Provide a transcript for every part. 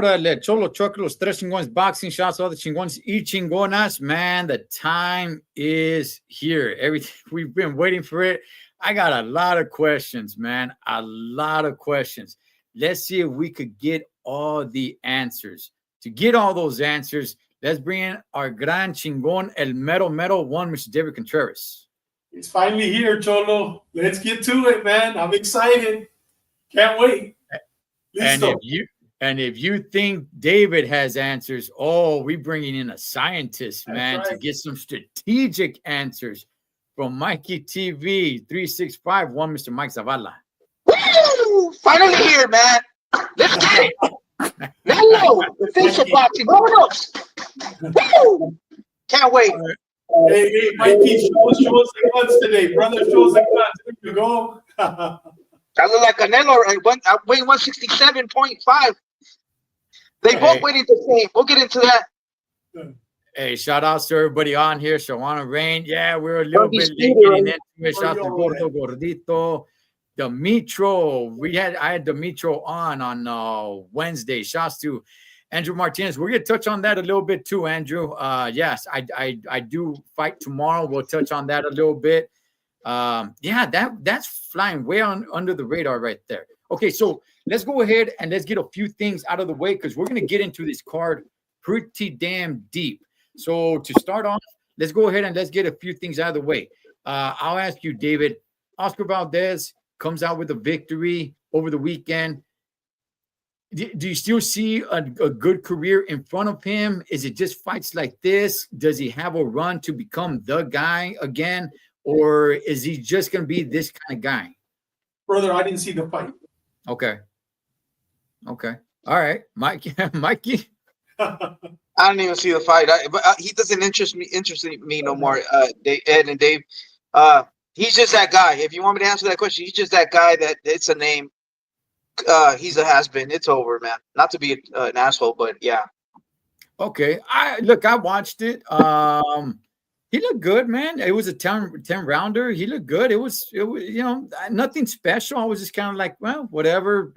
Órale, Cholo Chuck, los tres chingones boxing shots, all the chingones y chingonas. Man, the time is here. Everything we've been waiting for it. I got a lot of questions, man. A lot of questions. Let's see if we could get all the answers. To get all those answers, let's bring in our gran chingon, el mero one, Mr. David Contreras. It's finally here, Cholo. Let's get to it, man. I'm excited. Can't wait. And if you think David has answers, we're bringing in a scientist, man, to get some strategic answers from Mikey TV 365, Mr. Mike Zavala. Woo! Finally here, man. Let's get it. Hello, the official boxing. Vámonos. Woo! Can't wait. Hey, Mikey, show us the guns today, brother. Show us the guns. There you go. I look like Canelo. I weigh 167.5. They both waiting the same. We'll get into that. Hey, shout outs to everybody on here. Shawana Rain. Yeah, we're a little bit late getting into it. Shout out to Gordo Gordito. Demetro. I had Demetro on Wednesday. Shouts to Andrew Martinez. We're gonna touch on that a little bit too, Andrew. Yes, I do fight tomorrow. We'll touch on that a little bit. That's flying way under the radar right there. Okay, so let's go ahead and let's get a few things out of the way because we're going to get into this card pretty damn deep. So to start off, let's go ahead and let's get a few things out of the way. I'll ask you, David. Oscar Valdez comes out with a victory over the weekend. Do you still see a good career in front of him? Is it just fights like this? Does he have a run to become the guy again? Or is he just going to be this kind of guy? Brother, I didn't see the fight. Okay. All right. Mikey. I didn't even see the fight. But he doesn't interest me no more, Ed and Dave. He's just that guy. If you want me to answer that question, he's just that guy that it's a name. He's a has-been. It's over, man. Not to be an asshole, but yeah. Okay. I watched it. He looked good, man. It was a 10 rounder. He looked good. It was nothing special. I was just kind of like, well, whatever.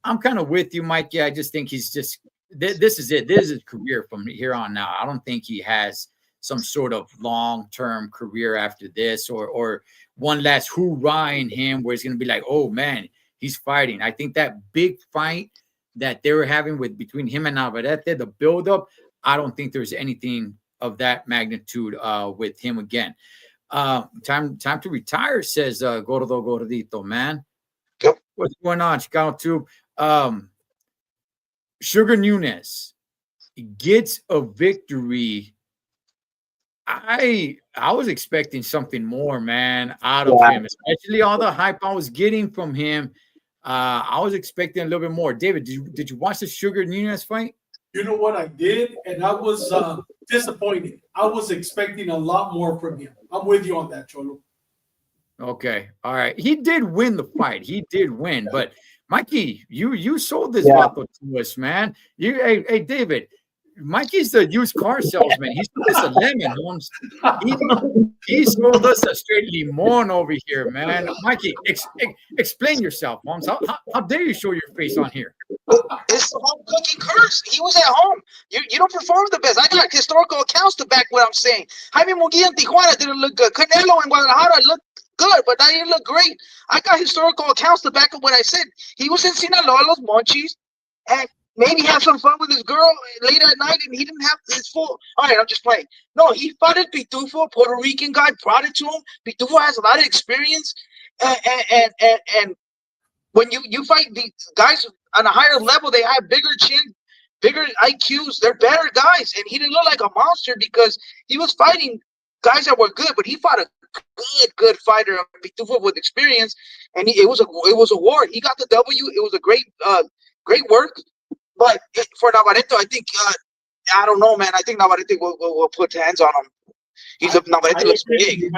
I'm kind of with you, Mikey. I just think he's just this is it. This is his career from here on now. I don't think he has some sort of long-term career after this or one last hoorah in him where it's going to be like, oh, man, he's fighting. I think that big fight that they were having between him and Navarrete, the buildup, I don't think there's anything of that magnitude with him again. Time to retire, says Gordo Gordito, man. Yep. What's going on, Chicago Tube? Sugar Nunes gets a victory. I was expecting something more, man, out of him, especially all the hype I was getting from him. I was expecting a little bit more. David, did you watch the Sugar Nunes fight? You know what I did? And I was disappointed. I was expecting a lot more from him. I'm with you on that, Cholo. Okay. All right. He did win the fight. He did win. But, Mikey, you sold this vato to us, man. Hey, David, Mikey's the used car salesman. He sold us a lemon, Holmes. He sold us a straight limon over here, man. Mikey, explain yourself, Holmes. How dare you show your face on here? It's the home cooking curse. He was at home. You don't perform the best. I got historical accounts to back what I'm saying. Jaime Munguia in Tijuana didn't look good. Canelo in Guadalajara looked good, but I didn't look great. I got historical accounts to back up what I said. He was in Sinaloa, Los Monchis, and maybe have some fun with his girl late at night, and he didn't have his full. All right, I'm just playing. No, he fought at Pitufo, Puerto Rican guy, brought it to him. Pitufo has a lot of experience, and when you fight these guys on a higher level. They have bigger chin, bigger IQs. They're better guys, and he didn't look like a monster because he was fighting guys that were good, but he fought a good fighter, Pitufo with experience, and it was a war. He got the W. It was a great work. But for Navarrete, I think I don't know, man. I think Navarrete will put hands on him. Navarrete looks big.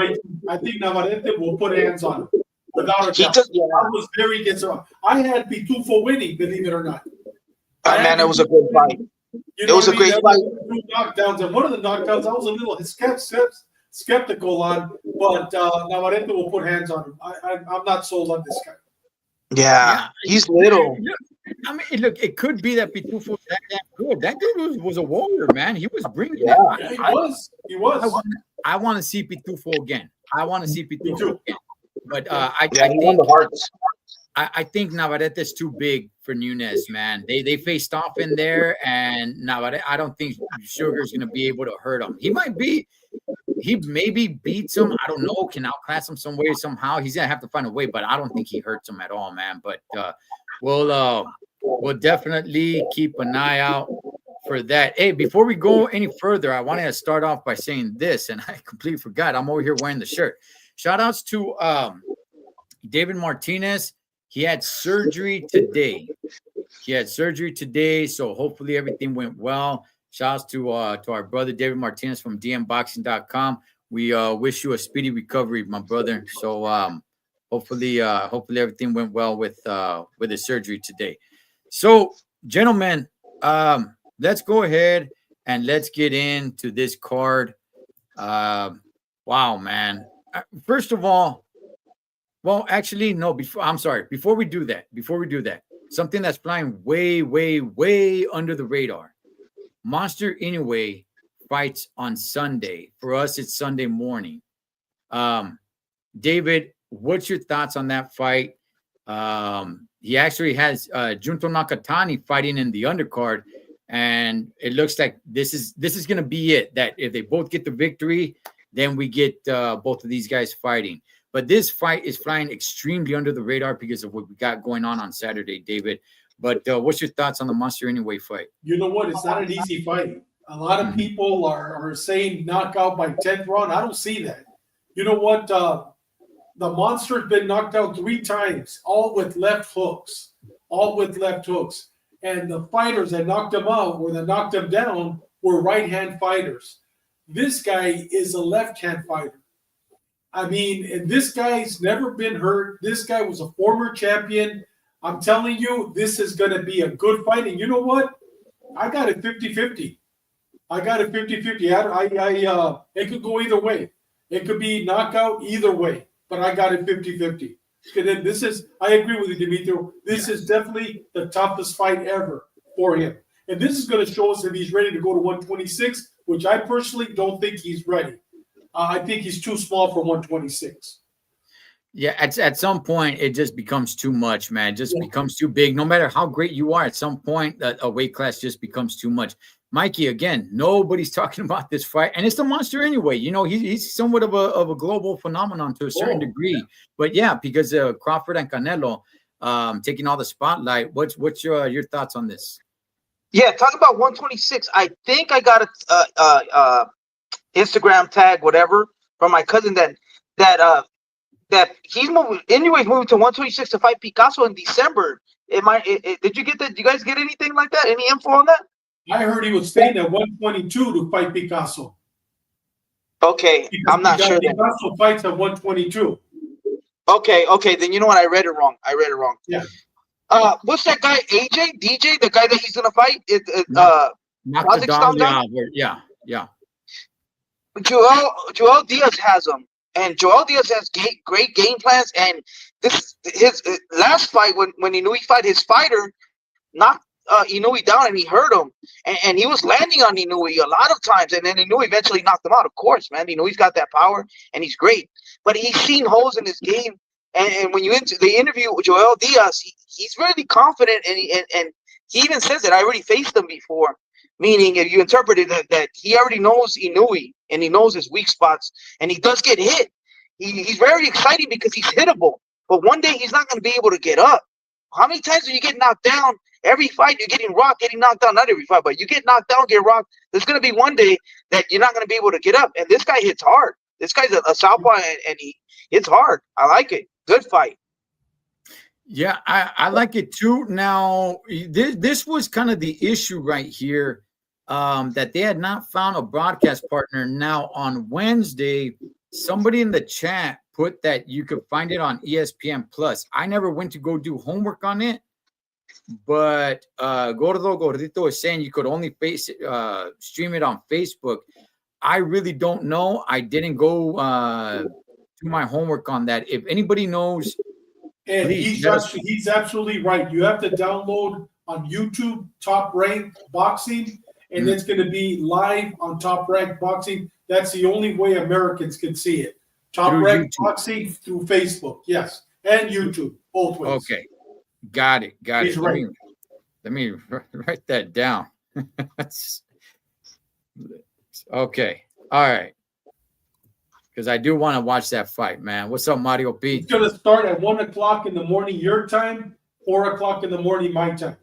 I think Navarrete will put hands on him without a doubt. I was very concerned. I had Pitufo winning, believe it or not. Man, it was a good fight. It was a great fight. Two knockdowns, and one of the knockdowns I was a little skeptical on, but Navarrete will put hands on him. I'm not sold on this guy. Yeah, he's little. I mean, look, it could be that Pitufo was that good. That dude was a warrior, man. He was bringing it. Yeah, he was. I want to see Pitufo again. Again. But I think Navarrete is too big for Nunes, man. They faced off in there, and Navarrete, I don't think Sugar's going to be able to hurt him. He maybe beats him. I don't know. Can outclass him some way, somehow. He's going to have to find a way, but I don't think he hurts him at all, man. But we'll definitely keep an eye out for that. Hey, before we go any further, I wanted to start off by saying this, and I completely forgot. I'm over here wearing the shirt. Shout outs to David Martinez. He had surgery today. So hopefully everything went well. Shouts to our brother David Martinez from dmboxing.com. We wish you a speedy recovery, my brother. So hopefully everything went well with his surgery today. So, gentlemen, let's go ahead and let's get into this card. Wow, man. First of all, well, actually, no. Before we do that, something that's flying way, way, way under the radar. Monster Inoue fights on Sunday. For us, it's Sunday morning. David, what's your thoughts on that fight? He actually has Junto Nakatani fighting in the undercard, and it looks like this is going to be it. That if they both get the victory, then we get both of these guys fighting. But this fight is flying extremely under the radar because of what we got going on Saturday, David. But what's your thoughts on the Monster Inoue fight? You know what? It's not an easy fight. A lot of people are saying knockout by 10th round. I don't see that. You know what? The Monster's been knocked out 3 times, all with left hooks. And the fighters that knocked him out or that knocked him down were right-hand fighters. This guy is a left-hand fighter. I mean, and this guy's never been hurt. This guy was a former champion. I'm telling you, this is going to be a good fight. And you know what? I got it 50-50. It could go either way. It could be knockout either way. But I got it 50-50. I agree with you, Demetrio. This is definitely the toughest fight ever for him. And this is going to show us if he's ready to go to 126, which I personally don't think he's ready. I think he's too small for 126. Yeah, at some point, it just becomes too much, man. It just becomes too big. No matter how great you are, at some point, a weight class just becomes too much. Mikey, again, nobody's talking about this fight. And it's the Monster Inoue. You know, he's somewhat of a global phenomenon to a certain degree. But, yeah, because Crawford and Canelo taking all the spotlight, what's your thoughts on this? Yeah, talk about 126. I think I got a Instagram tag, whatever, from my cousin that he's moving. Anyways, moving to 126 to fight Picasso in December. Did you get that? Did you guys get anything like that? Any info on that? I heard he was staying at 122 to fight Picasso. Okay, I'm not sure. Picasso fights at 122. Okay. Then you know what? I read it wrong. Yeah. What's that guy? DJ, the guy that he's gonna fight? Yeah. Joel Diaz has him, and Joel Diaz has great game plans. And his last fight when Inoue fought, his fighter knocked Inoue down and he hurt him, and he was landing on Inoue a lot of times, and then Inoue eventually knocked him out. Of course, man, Inoue's got that power and he's great, but he's seen holes in his game. And when they interview Joel Diaz, he's really confident, and he even says that I already faced him before. Meaning, if you interpret it that he already knows Inoue and he knows his weak spots, and he does get hit. He's very exciting because he's hittable, but one day he's not going to be able to get up. How many times do you get knocked down? Every fight you're getting rocked, getting knocked down. Not every fight, but you get knocked down, get rocked. There's gonna be one day that you're not gonna be able to get up. And this guy hits hard. This guy's a southpaw, and he hits hard. I like it. Good fight. Yeah, I like it too. Now, this was kind of the issue right here, that they had not found a broadcast partner. Now, on Wednesday, somebody in the chat put that you could find it on ESPN Plus. I never went to go do homework on it, but Gordo Gordito is saying you could only stream it on Facebook. I really don't know. I didn't go do my homework on that. If anybody knows, and please, he's absolutely right. You have to download on YouTube Top Rank Boxing, and it's going to be live on Top Rank Boxing. That's the only way Americans can see it. Top Rank Boxing through Facebook, yes, and YouTube, both ways. Okay, got it. He's right. Let me write that down. Okay, all right. Because I do want to watch that fight, man. What's up, Mario P? It's going to start at 1 o'clock in the morning your time, 4 o'clock in the morning my time.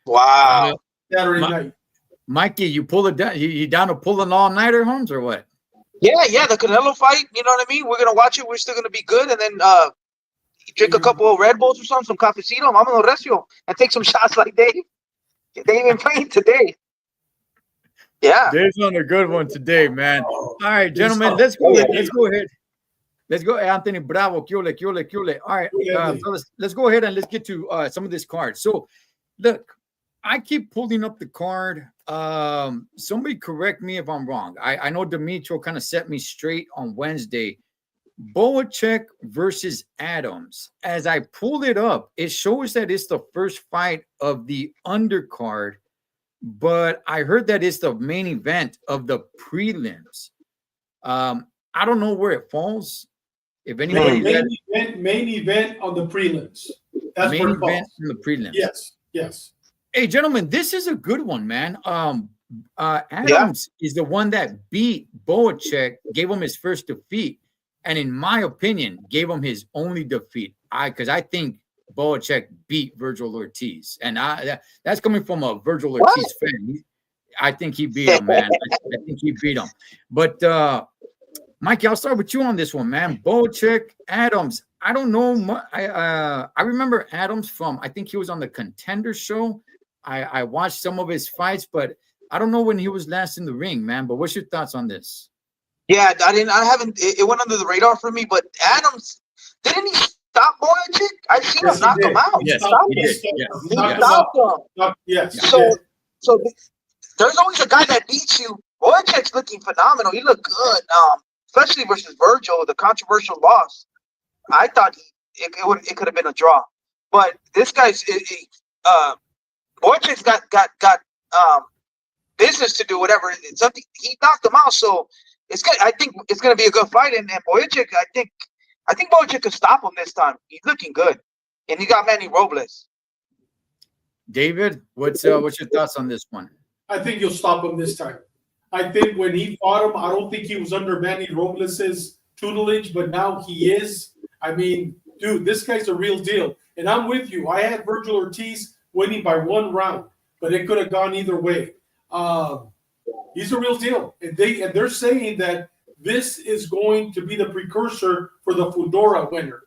Wow. Saturday night. Mikey, you pull it down. You down to pull an all-nighter, Holmes, or what? Yeah, the Canelo fight, you know what I mean? We're going to watch it. We're still going to be good. And then drink a couple of Red Bulls or something, some cafecito, vámonos recio, and take some shots like Dave. They even playing today. Yeah. Dave's on a good one today, man. All right, gentlemen, let's go ahead. Let's go, Anthony Bravo, Kiole. All right, so let's go ahead and let's get to some of this card. So, look, I keep pulling up the card. Somebody correct me if I'm wrong. I know Demetrio kind of set me straight on Wednesday. Boacek versus Adams. As I pulled it up, it shows that it's the first fight of the undercard, but I heard that it's the main event of the prelims. I don't know where it falls. If anybody main event on the prelims. That's main event on the prelims. Yes. Hey, gentlemen, this is a good one, man. Adams is the one that beat Boacek, gave him his first defeat, and in my opinion, gave him his only defeat. Because I think Boacek beat Virgil Ortiz, and that's coming from a Virgil Ortiz fan. I think he beat him, man. I think he beat him. But Mikey, I'll start with you on this one, man. Boacek, Adams. I don't know. I remember Adams from, I think he was on the Contender show. I watched some of his fights, but I don't know when he was last in the ring, man. But what's your thoughts on this? Yeah, it went under the radar for me, but Adams, didn't he stop Boacek? I seen him knock him out. Yes, he stopped him. Yes. So there's always a guy that beats you. Boacek's looking phenomenal. He looked good, especially versus Virgil, the controversial loss. I thought it could have been a draw, but this guy's Boacek's got business to do. Whatever, something he knocked him out, so it's good. I think it's going to be a good fight, and Boacek, I think Boacek could stop him this time. He's looking good, and he got Manny Robles. David, what's your thoughts on this one? I think you'll stop him this time. I think when he fought him, I don't think he was under Manny Robles' tutelage, but now he is. I mean, dude, this guy's a real deal. And I'm with you. I had Virgil Ortiz winning by 1 round, but it could have gone either way. He's a real deal. And they're saying that this is going to be the precursor for the Fedora winner.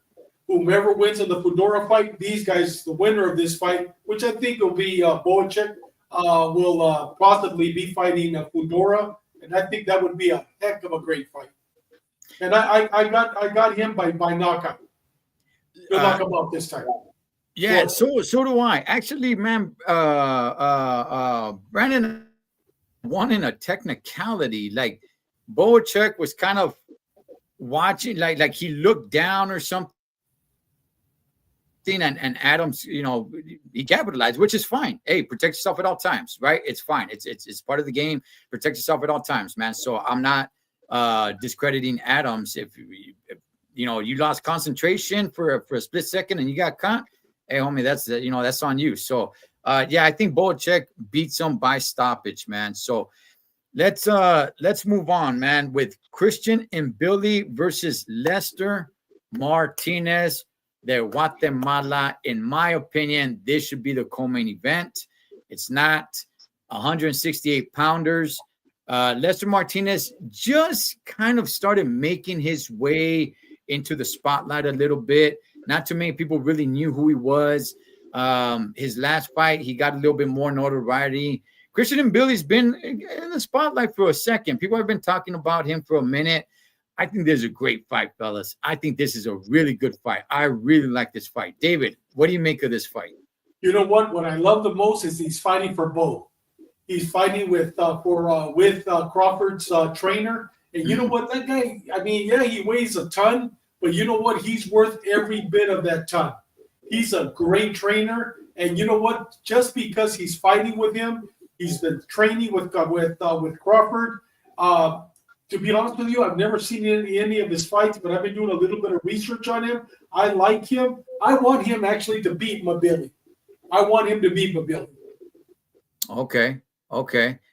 Whomever wins in the Fedora fight, these guys, the winner of this fight, which I think will be Boacek, will possibly be fighting Fedora, and I think that would be a heck of a great fight. And I got him by knockout. He'll knock him out this time. Yeah, so do I. Actually, man, Brandon won in a technicality. Like Boacek was kind of watching, like he looked down or something. And Adams, he capitalized, which is fine. Hey, protect yourself at all times, right? It's fine. It's part of the game. Protect yourself at all times, man. So I'm not discrediting Adams. If you lost concentration for a split second and you got caught, hey, homie, that's on you. So I think Boacek beats him by stoppage, man. So let's move on, man, with Christian and Billy versus Lester Martinez. de Guatemala. In my opinion, this should be the co-main event. It's not 168 pounders. Lester Martinez just kind of started making his way into the spotlight a little bit. Not too many people really knew who he was. His last fight, he got a little bit more notoriety. Christian Mbili's been in the spotlight for a second. People have been talking about him for a minute. I think this is a great fight, fellas. I think this is a really good fight. I really like this fight. David, what do you make of this fight? You know what? What I love the most is he's fighting for both. He's fighting with Crawford's trainer. And you know what? That guy, I mean, yeah, he weighs a ton, but you know what? He's worth every bit of that ton. He's a great trainer. And you know what? Just because he's fighting with him, he's been training with Crawford. To be honest with you, I've never seen any of his fights, but I've been doing a little bit of research on him. I like him. I want him actually to beat Mabili. I want him to beat Mabili. Okay.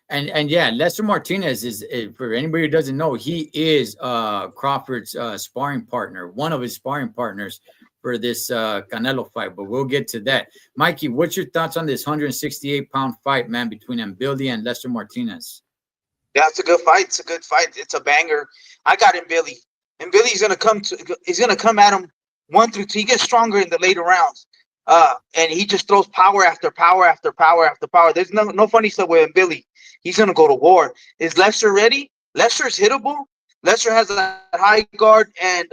And yeah, Lester Martinez is, for anybody who doesn't know, he is Crawford's sparring partner, one of his sparring partners for this Canelo fight, but we'll get to that. Mikey, what's your thoughts on this 168-pound fight, man, between Mbili and Lester Martinez? Yeah, it's a good fight. It's a good fight. It's a banger. I got Mbili. Mbili's gonna come at him 1 through 2. He gets stronger in the later rounds. And he just throws power after power after power after power. There's no funny stuff with Mbili. He's gonna go to war. Is Lester ready? Lester's hittable. Lester has a high guard, and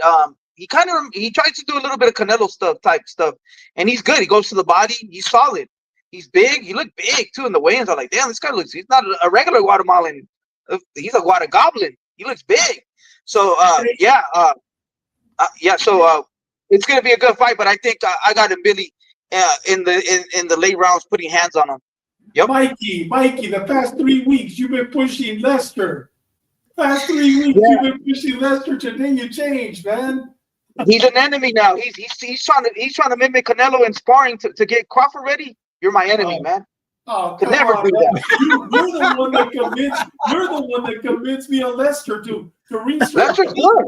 he tries to do a little bit of Canelo type stuff, and he's good. He goes to the body. He's solid. He's big. He looked big too in the weigh-ins. I'm like, damn, this guy he's not a regular Guatemalan. He's a Guata Goblin. He looks big. So So it's gonna be a good fight. But I think I got Mbili in the late rounds, putting hands on him. Yep. Mikey, the past 3 weeks you've been pushing Lester. Past 3 weeks you've been pushing Lester. Today you changed, man. He's an enemy now. He's trying to mimic Canelo in sparring to get Crawford ready. You're my enemy, man. Oh, could never do that. You're the one that convinced me on Lester to research. Lester's good.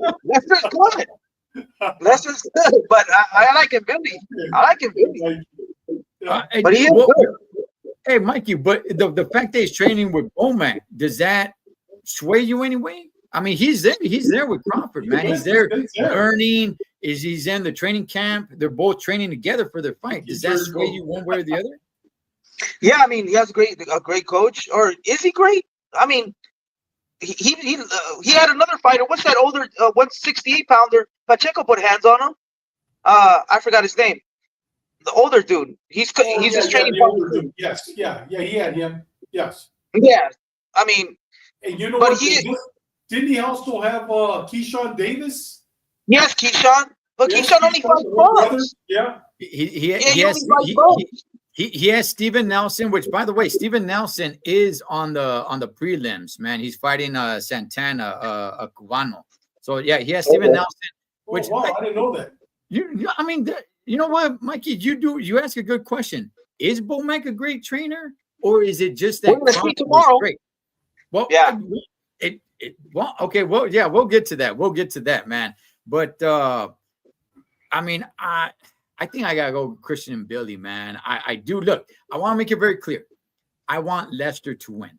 Lester's good, but I like him, Billy. But he is good. Hey, Mikey, but the fact that he's training with Bomac, does that sway you anyway? I mean, he's there with Crawford, man. He's there learning. He's in the training camp. They're both training together for their fight. Does that sway you one way or the other? Yeah, I mean, he has a great coach. Or is he great? I mean, he had another fighter. What's that older 168-pounder? Pacheco put hands on him. I forgot his name. The older dude. He's just training. Dude. Yes, he had him. Yes. Yeah, I mean, and you know what? Didn't he also have Keyshawn Davis? Yes, Keyshawn. But yes, Keyshawn only fights bugs. Yeah. He has Steven Nelson, which, by the way, Steven Nelson is on the prelims, man. He's fighting Santana, a Cubano. So yeah, he has Steven Nelson. Which I didn't know that. I mean, you know what, Mikey? You ask a good question. Is Bomac a great trainer, or is it just that? We're gonna see tomorrow. Great? Well, yeah. Okay. Well, yeah, we'll get to that, man. But I mean, I think I gotta go Christian Mbilli, man. I do. Look, I want to make it very clear. I want Lester to win.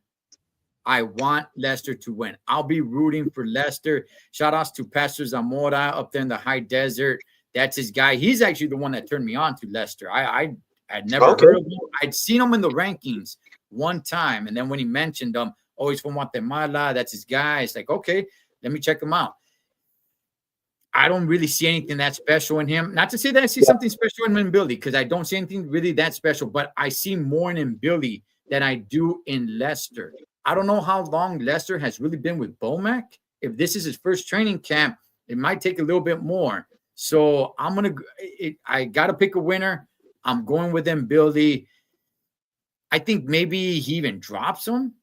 I'll be rooting for Lester. Shout outs to Pastor Zamora up there in the high desert. That's his guy. He's actually the one that turned me on to Lester. I had never heard of him. I'd seen him in the rankings one time, and then when he mentioned him, oh, he's from Guatemala. That's his guy. It's like, okay, let me check him out. I don't really see anything that special in him. Not to say that I see something special in Mbilli, because I don't see anything really that special, but I see more in Mbilli than I do in Lester. I don't know how long Lester has really been with Bomac. If this is his first training camp, it might take a little bit more. So I got to pick a winner. I'm going with Mbilli. I think maybe he even drops him.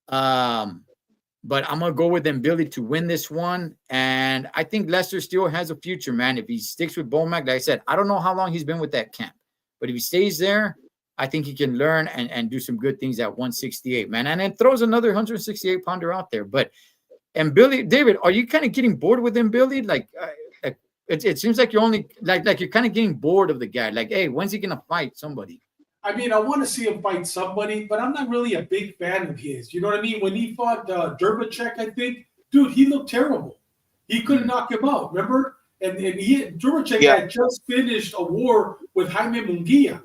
But I'm going to go with Mbilli to win this one. And I think Lester still has a future, man. If he sticks with Bomac, like I said, I don't know how long he's been with that camp. But if he stays there, I think he can learn and do some good things at 168, man. And then throws another 168-pounder out there. But Mbilli, David, are you kind of getting bored with Mbilli? Like, It seems like you're only like you're kind of getting bored of the guy. Like, hey, when's he gonna fight somebody? I mean, I want to see him fight somebody, but I'm not really a big fan of his. You know what I mean? When he fought Durbacek, I think, dude, he looked terrible. He couldn't knock him out, remember? And Durbacek had just finished a war with Jaime Munguia,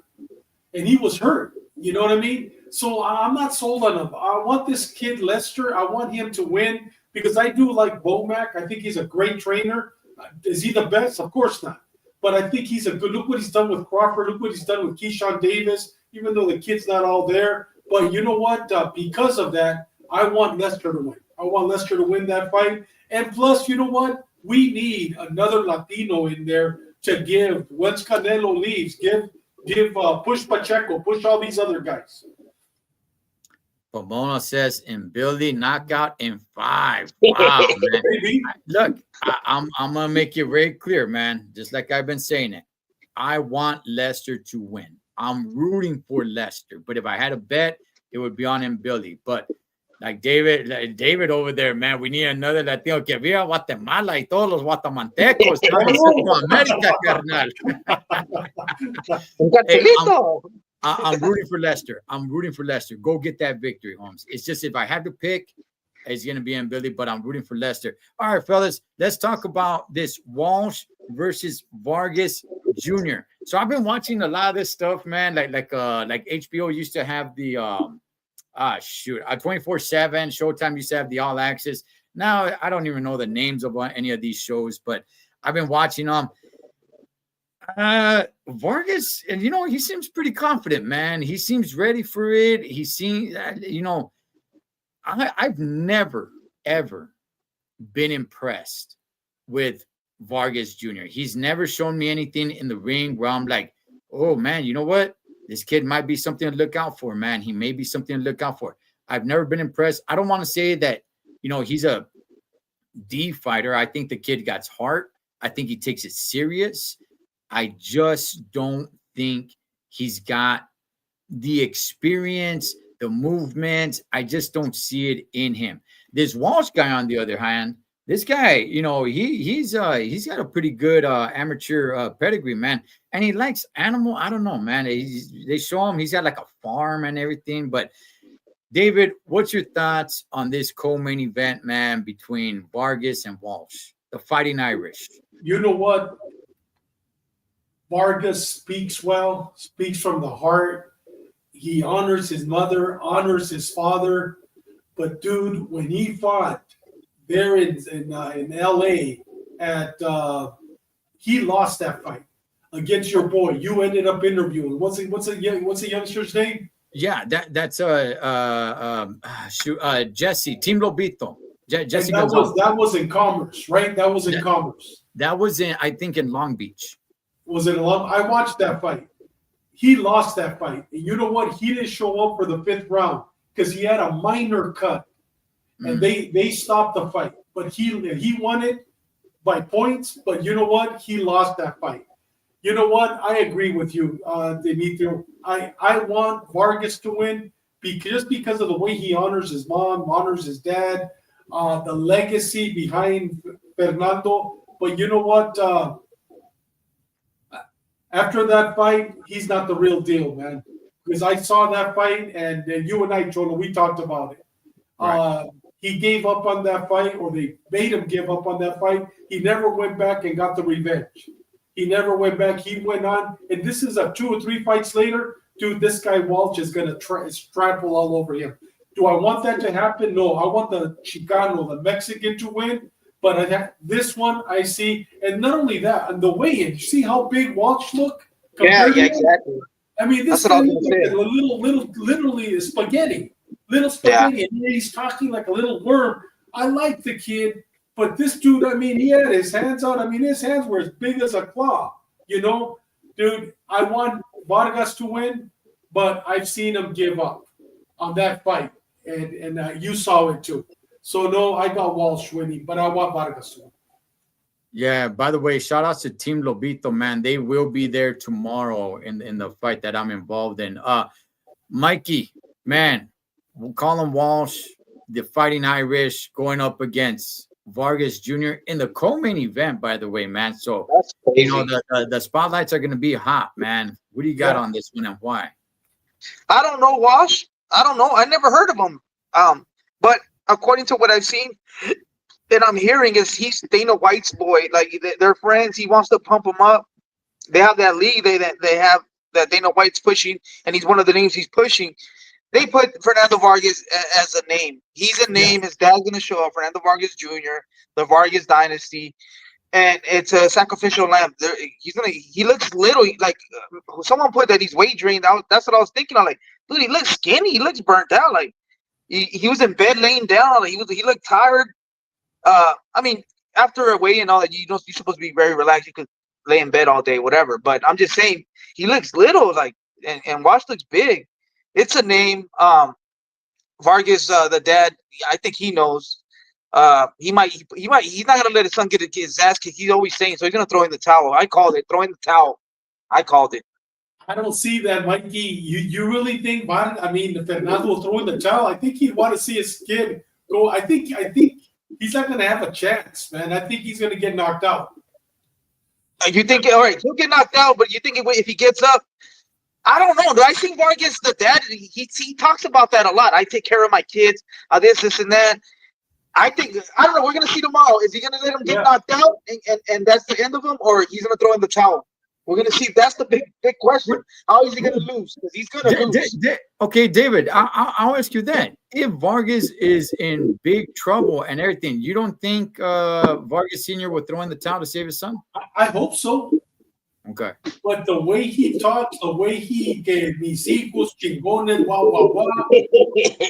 and he was hurt. You know what I mean? So I'm not sold on him. I want this kid, Lester. I want him to win because I do like Bomac. I think he's a great trainer. Is he the best? Of course not. But I think he's a good. Look what he's done with Crawford. Look what he's done with Keyshawn Davis, even though the kid's not all there. But you know what? Because of that, I want Lester to win. I want Lester to win that fight. And plus, you know what? We need another Latino in there to give. Once Canelo leaves, give push Pacheco, push all these other guys. Pomona says in Billy knockout in 5. Wow, man. Look, I'm gonna make it very clear, man. Just like I've been saying it, I want Lester to win. I'm rooting for Lester, but if I had a bet, it would be on him, Billy. But like David over there, man, we need another Latino que viva Guatemala y todos los guatemaltecos. América, carnal. Hey, I'm rooting for Lester. I'm rooting for Lester. Go get that victory, Holmes. It's just if I had to pick, it's going to be in Billy, but I'm rooting for Lester. All right, fellas, let's talk about this Walsh versus Vargas Jr. So I've been watching a lot of this stuff, man. Like HBO used to have the 24/7. Showtime used to have the All Access. Now I don't even know the names of any of these shows, but I've been watching them. Vargas, and he seems pretty confident, man. He seems ready for it. He seems, I've never ever been impressed with Vargas Jr. He's never shown me anything in the ring where I'm like, oh man, you know what? This kid might be something to look out for, man. He may be something to look out for. I've never been impressed. I don't want to say that, he's a D fighter. I think the kid got heart. I think he takes it serious. I just don't think he's got the experience, the movement. I just don't see it in him. This Walsh guy, on the other hand, this guy, he's got a pretty good amateur pedigree, man. And he likes animal. I don't know, man. They show him he's got like a farm and everything. But David, what's your thoughts on this co-main event, man, between Vargas and Walsh, the Fighting Irish? You know what? Vargas speaks well, speaks from the heart. He honors his mother, honors his father. But dude, when he fought there in L.A. he lost that fight against your boy. You ended up interviewing. What's the youngster's name? Yeah, that's Jesse Team Lobito. Jesse that was in Commerce, right? That was in Commerce. That was I think in Long Beach. Was it I watched that fight. He lost that fight. And you know what? He didn't show up for the 5th round because he had a minor cut. And they stopped the fight. But he won it by points. But you know what? He lost that fight. You know what? I agree with you, Demetrio. I want Vargas to win just because of the way he honors his mom, honors his dad, the legacy behind Fernando. But you know what? After that fight, he's not the real deal, man. Because I saw that fight, and you and I, Cholo, we talked about it. Right. He gave up on that fight, or they made him give up on that fight. He never went back and got the revenge. He never went back. He went on, and this is 2 or 3 fights later. Dude, this guy Walsh is going to trample all over him. Do I want that to happen? No. I want the Chicano, the Mexican, to win. But this one I see, and not only that, and the weigh-in. You see how big Walsh look? Yeah, exactly. I mean, this guy looks like a literally spaghetti, little spaghetti, and he's talking like a little worm. I like the kid, but this dude, I mean, he had his hands out. I mean, his hands were as big as a claw. Dude, I want Vargas to win, but I've seen him give up on that fight, and you saw it too. So, no, I got Walsh winning, but I want Vargas to win. Yeah, by the way, shout outs to Team Lobito, man. They will be there tomorrow in the fight that I'm involved in. Mikey, man, we'll call him Walsh, the Fighting Irish, going up against Vargas Jr. in the co-main event, by the way, man. So That's crazy. you know the spotlights are going to be hot, man. What do you got on this one and why? I don't know, Wash. I don't know. I never heard of him. But according to what I've seen and I'm hearing is he's Dana White's boy. Like they're friends. He wants to pump him up. They have that league they have that Dana White's pushing, and he's one of the names he's pushing. They put Fernando Vargas as a name. He's a name. His dad's gonna show up. Fernando Vargas Jr., the Vargas dynasty, and it's a sacrificial lamb. He looks little. Like someone put that he's weight drained. That's what I was thinking. I'm like, dude, he looks skinny. He looks burnt out. Like he was in bed laying down. Like he looked tired. I mean, after a weigh and all that, you're supposed to be very relaxed. You could lay in bed all day, whatever. But I'm just saying, he looks little. Like and Wash looks big. It's a name. Vargas, the dad, I think he knows. He's not gonna let his son get his ass kicked. He's always saying, so he's gonna throw in the towel. I called it. Throw in the towel. I called it. I don't see that, Mikey. You really think Fernando will throw in the towel? I think he'd want to see his kid go. I think he's not gonna have a chance, man. I think he's gonna get knocked out. You think, all right, he'll get knocked out, but you think if he gets up, I don't know. Do I think Vargas, the dad, he talks about that a lot. I take care of my kids, this, and that. I don't know. We're going to see tomorrow. Is he going to let him get knocked out and that's the end of him, or he's going to throw in the towel? We're going to see. That's the big question. How is he going to lose? Because he's going to lose. Okay, David, I'll ask you that. If Vargas is in big trouble and everything, you don't think Vargas Sr. would throw in the towel to save his son? I hope so. Okay. But the way he talks, the way he gave mis hijos, chingones,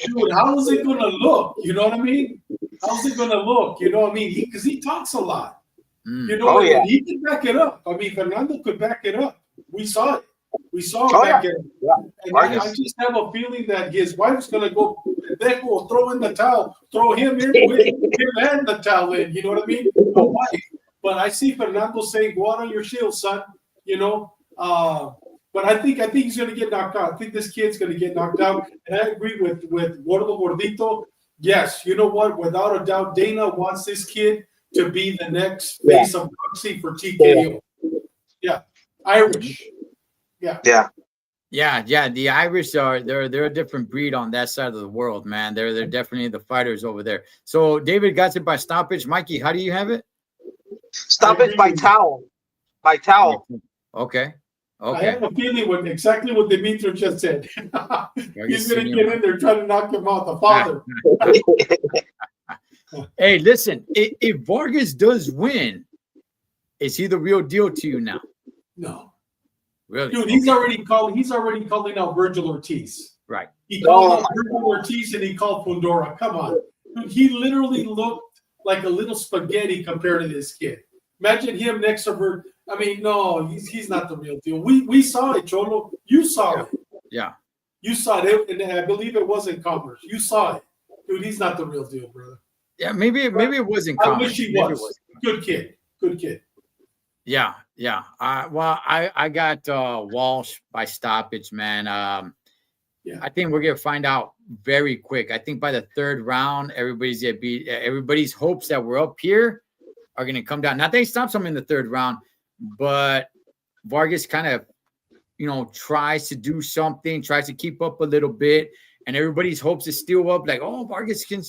dude, how is it going to look? You know what I mean? How's it going to look? You know what I mean? Because he talks a lot. You know, he can back it up. I mean, Fernando could back it up. We saw it. We saw it back it up. Yeah. And I just have a feeling that his wife's going to go, will throw in the towel, throw him in with him and the towel in. You know what I mean? No wife. But I see Fernando saying, go out on your shield, son. You know, but I think he's going to get knocked out. I think this kid's going to get knocked out. And I agree with Gordo Gordito. Yes, you know what? Without a doubt, Dana wants this kid to be the next face of boxing for TKO. Yeah, Irish. Yeah. The Irish they're a different breed on that side of the world, man. They're definitely the fighters over there. So David got it by stoppage. Mikey, how do you have it? Stoppage by towel. By towel. Okay. I have a feeling exactly what Dimitri just said. He's going to get in there trying to knock him out, the father. Hey, listen, if Vargas does win, is he the real deal to you now? No. Really? Dude, he's already calling out Virgil Ortiz. Right. He called out Virgil Ortiz and he called Fundora. Come on. Dude, he literally looked like a little spaghetti compared to this kid. Imagine him next to Virgil. I mean, no, he's not the real deal. We saw it, Cholo. You saw it. Yeah. You saw it, and I believe it was in Commerce. You saw it. Dude, he's not the real deal, brother. Yeah, maybe it was in Commerce. I wish he was. Good kid. Yeah. I got Walsh by stoppage, man. I think we're gonna find out very quick. I think by the third round, everybody's hopes that we're up here are gonna come down. Not that he stops him in the third round, but Vargas kind of, tries to do something, tries to keep up a little bit, and everybody's hopes is still up. Like, oh, Vargas can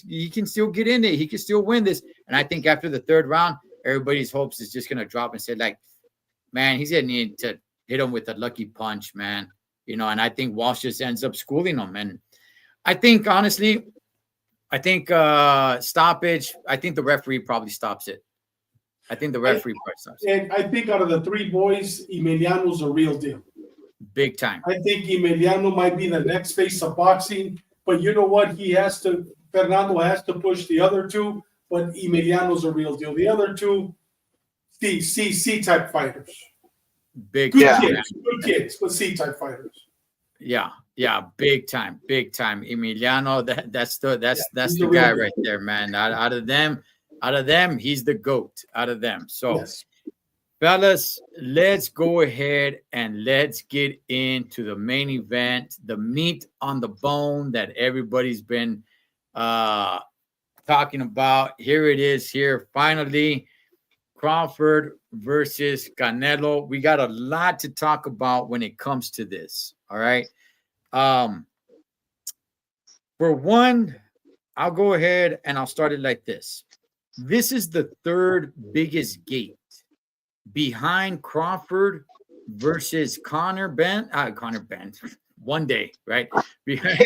still get in it. He can still win this. And I think after the third round, everybody's hopes is just gonna drop and say, like, man, he's gonna need to hit him with a lucky punch, man. And I think Walsh just ends up schooling him. And I think, honestly, stoppage. I think the referee probably stops it. I think the referee part stops it. And I think out of the three boys, Emiliano's a real deal. Big time. I think Emiliano might be the next face of boxing, but you know what? Fernando has to push the other two, but Emiliano's a real deal. The other two, C-type fighters. Good kids, but C-type fighters. Yeah, big time. Emiliano, that's the guy right there, man. Out of them, he's the GOAT out of them. So, yes. Fellas, let's go ahead and let's get into the main event, the meat on the bone that everybody's been talking talking about. Here it is here. Finally, Crawford versus Canelo. We got a lot to talk about when it comes to this. All right. For one, I'll go ahead and I'll start it like this. This is the third biggest gate behind Crawford versus Conor Ben. Conor Ben. One day, right? Behind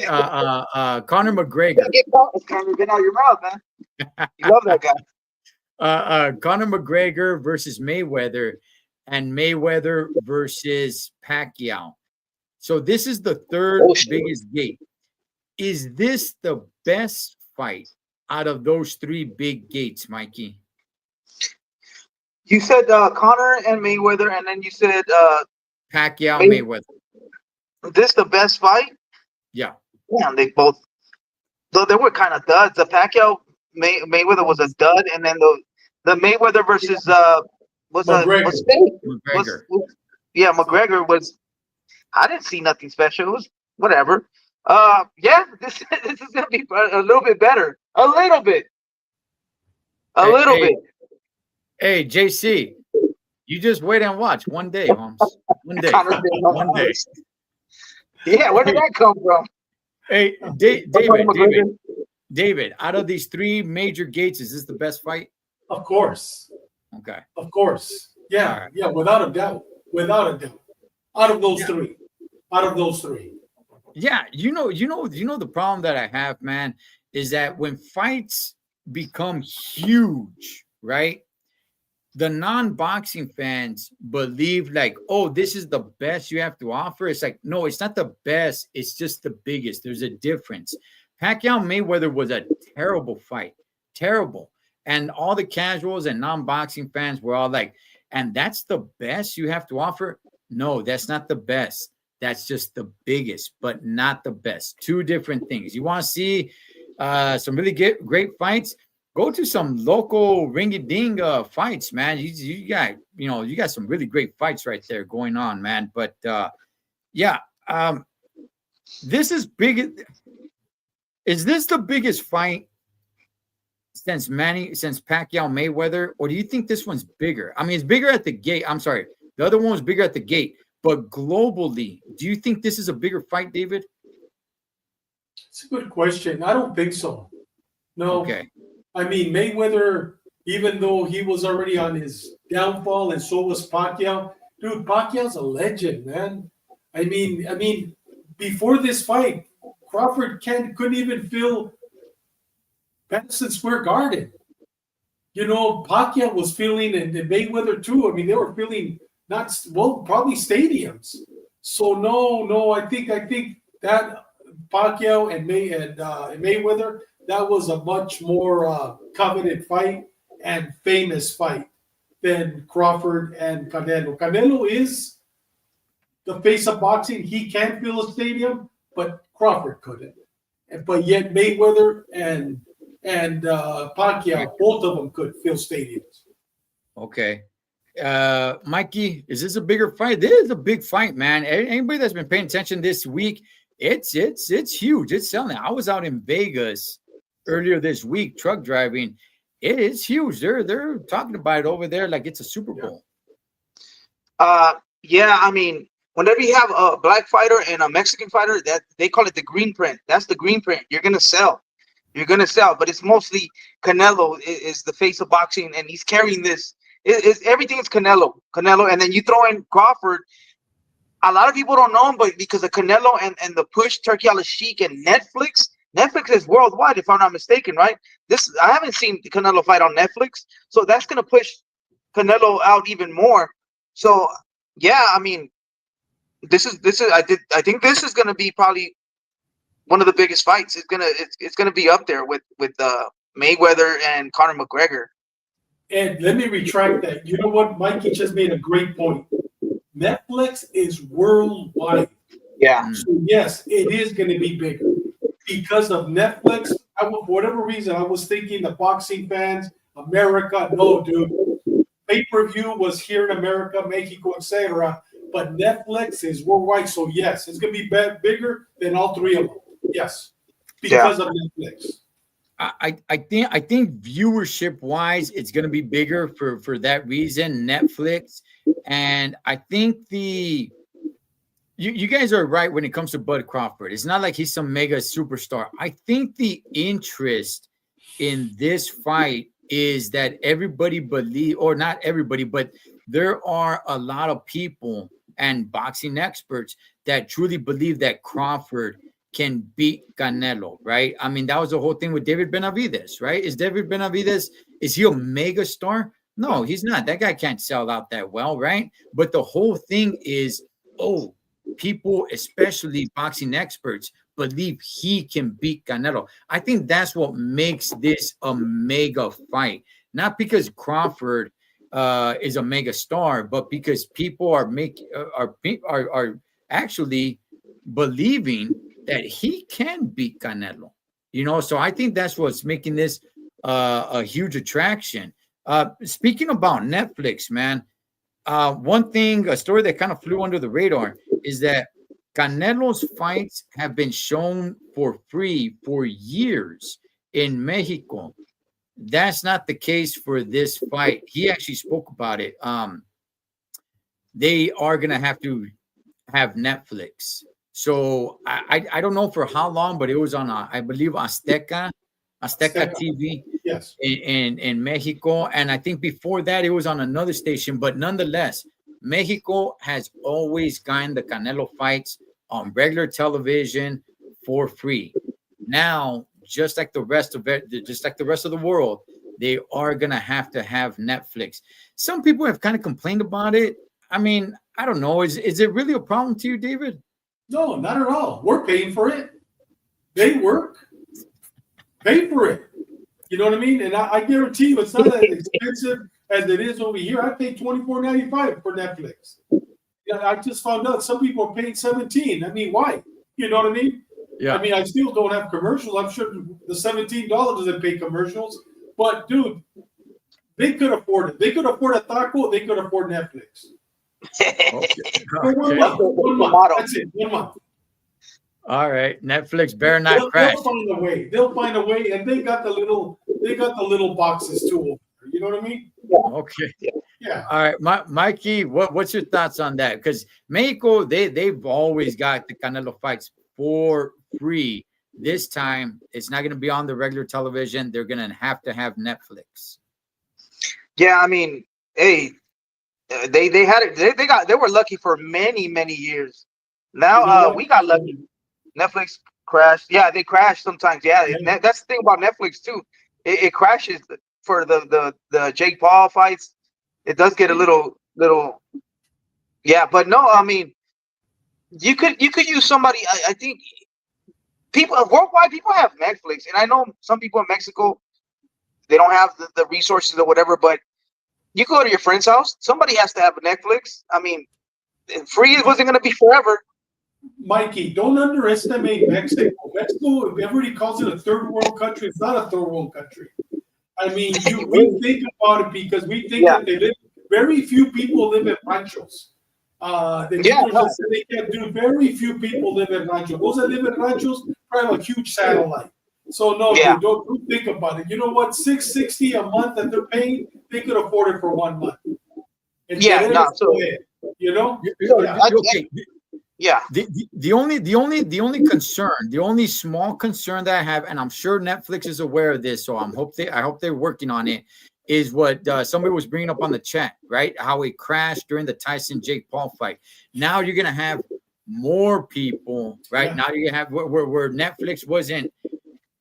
Conor McGregor. It's kind of been out your mouth, man. You love that guy. Conor McGregor versus Mayweather, and Mayweather versus Pacquiao. So this is the third biggest gate. Is this the best fight out of those three big gates, Mikey? You said Conor and Mayweather, and then you said Pacquiao, Mayweather. This the best fight? Yeah. Yeah, they both, though they were kind of duds. The Pacquiao Mayweather was a dud, and then the Mayweather versus McGregor. McGregor was. I didn't see nothing special. It was whatever. This is gonna be a little bit better. A little bit. Hey, JC, you just wait and watch. One day, Holmes. One day. One day. Yeah, where did that come from? Hey, David, out of these three major gates, is this the best fight? Of course. Okay. Of course. Yeah. Right. Yeah. Without a doubt. Without a doubt. Out of those three. Yeah. You know, the problem that I have, man, is that when fights become huge, right? The non-boxing fans believe like, oh, this is the best you have to offer. It's like, no, it's not the best. It's just the biggest. There's a difference. Pacquiao Mayweather was a terrible fight. Terrible. And all the casuals and non-boxing fans were all like, and that's the best you have to offer? No, that's not the best. That's just the biggest, but not the best. Two different things. You want to see some really great fights? Go to some local ring-a-ding fights, man. You got some really great fights right there going on, man. But this is big. Is this the biggest fight since Pacquiao Mayweather, or do you think this one's bigger? I mean, it's bigger at the gate. I'm sorry, the other one was bigger at the gate, but globally, do you think this is a bigger fight, David? It's a good question. I don't think so. No. Okay. I mean, Mayweather, even though he was already on his downfall, and so was Pacquiao. Dude, Pacquiao's a legend, man. I mean, before this fight, Crawford couldn't even fill Madison Square Garden. You know, Pacquiao was filling, and Mayweather too. I mean, they were filling probably stadiums. So no, I think that Pacquiao and Mayweather, that was a much more coveted fight and famous fight than Crawford and Canelo. Canelo is the face of boxing. He can fill a stadium, but Crawford couldn't. But yet Mayweather and Pacquiao, both of them could fill stadiums. Okay. Mikey, is this a bigger fight? This is a big fight, man. Anybody that's been paying attention this week, it's huge. It's selling. I was out in Vegas earlier this week, truck driving. It is huge. They're talking about it over there like it's a Super Bowl. Yeah, I mean, whenever you have a black fighter and a Mexican fighter, that they call it the green print. That's the green print. You're gonna sell. But it's mostly Canelo is the face of boxing, and he's carrying this. Everything is Canelo, and then you throw in Crawford. A lot of people don't know him, but because of Canelo and the push, Turkey Al Sheikh and Netflix is worldwide, if I'm not mistaken, right? I haven't seen Canelo fight on Netflix, so that's gonna push Canelo out even more. So yeah, I mean, this is I think this is gonna be probably one of the biggest fights. It's gonna be up there with Mayweather and Conor McGregor. And let me retract that. You know what? Mikey just made a great point. Netflix is worldwide. Yeah. So yes, it is going to be bigger because of Netflix. For whatever reason, I was thinking the boxing fans, America. No, dude. Pay-per-view was here in America, Mexico, etc. But Netflix is worldwide. So yes, it's going to be bigger than all three of them. Yes, because of Netflix. I think viewership wise, it's going to be bigger for that reason. Netflix, and I think you guys are right when it comes to Bud Crawford. It's not like he's some mega superstar. I think the interest in this fight is that everybody believe, or not everybody, but there are a lot of people and boxing experts that truly believe that Crawford can beat Canelo, right? I mean, that was the whole thing with David Benavidez, right? Is David Benavidez, is he a mega star? No, he's not. That guy can't sell out that well, right? But the whole thing is, oh, people, especially boxing experts, believe he can beat Canelo. I think that's what makes this a mega fight. Not because Crawford is a mega star, but because people are are actually believing that he can beat Canelo. So I think that's what's making this a huge attraction. Speaking about Netflix, man, one thing, a story that kind of flew under the radar is that Canelo's fights have been shown for free for years in Mexico. That's not the case for this fight. He actually spoke about it. They are going to have to have Netflix. So I don't know for how long, but it was on, I believe, Azteca TV Yes. in Mexico. And I think before that, it was on another station. But nonetheless, Mexico has always gotten the Canelo fights on regular television for free. Now, just like the rest of it, just like the rest of the world, they are going to have Netflix. Some people have kind of complained about it. I mean, I don't know. Is it really a problem to you, David? No, not at all. We're paying for it. They work. Pay for it. You know what I mean? And I guarantee you, it's not as expensive as it is over here. I pay $24.95 for Netflix. I just found out some people are paying $17. I mean, why? You know what I mean? Yeah. I mean, I still don't have commercials. I'm sure the $17 doesn't pay commercials. But, dude, they could afford it. They could afford a taco. They could afford Netflix. Okay. For 1 month. 1 month. That's it. 1 month. All right. Netflix better not crash. They'll find a way. They'll find a way, and they got the little boxes too. You know what I mean? Okay. Yeah. All right, Mikey, what's your thoughts on that? Because Mexico, they've always got the Canelo fights for free. This time, it's not going to be on the regular television. They're going to have Netflix. Yeah, I mean, hey, they had it. They were lucky for many years. Now we got lucky. Netflix crashed. Yeah, they crash sometimes. Yeah, that's the thing about Netflix too. It crashes for the Jake Paul fights. It does get a little. Yeah, but no, I mean, you could use somebody. I think people worldwide, people have Netflix, and I know some people in Mexico, they don't have the resources or whatever. But you go to your friend's house, somebody has to have a Netflix. I mean, free wasn't going to be forever. Mikey, don't underestimate Mexico. Mexico, everybody calls it a third world country. It's not a third world country. I mean, we think about it because we think that they live. Very few people live in ranchos. They can't do. Very few people live in ranchos. Those that live in ranchos probably have a huge satellite. So no, dude, don't think about it. You know what? $660 a month that they're paying, they could afford it for 1 month. And you know. Okay. Yeah. The only concern, the only small concern that I have, and I'm sure Netflix is aware of this, so I hope they're working on it, is what somebody was bringing up on the chat, right? How it crashed during the Tyson Jake Paul fight. Now you're gonna have more people, right? Yeah. Now you're gonna have where Netflix wasn't.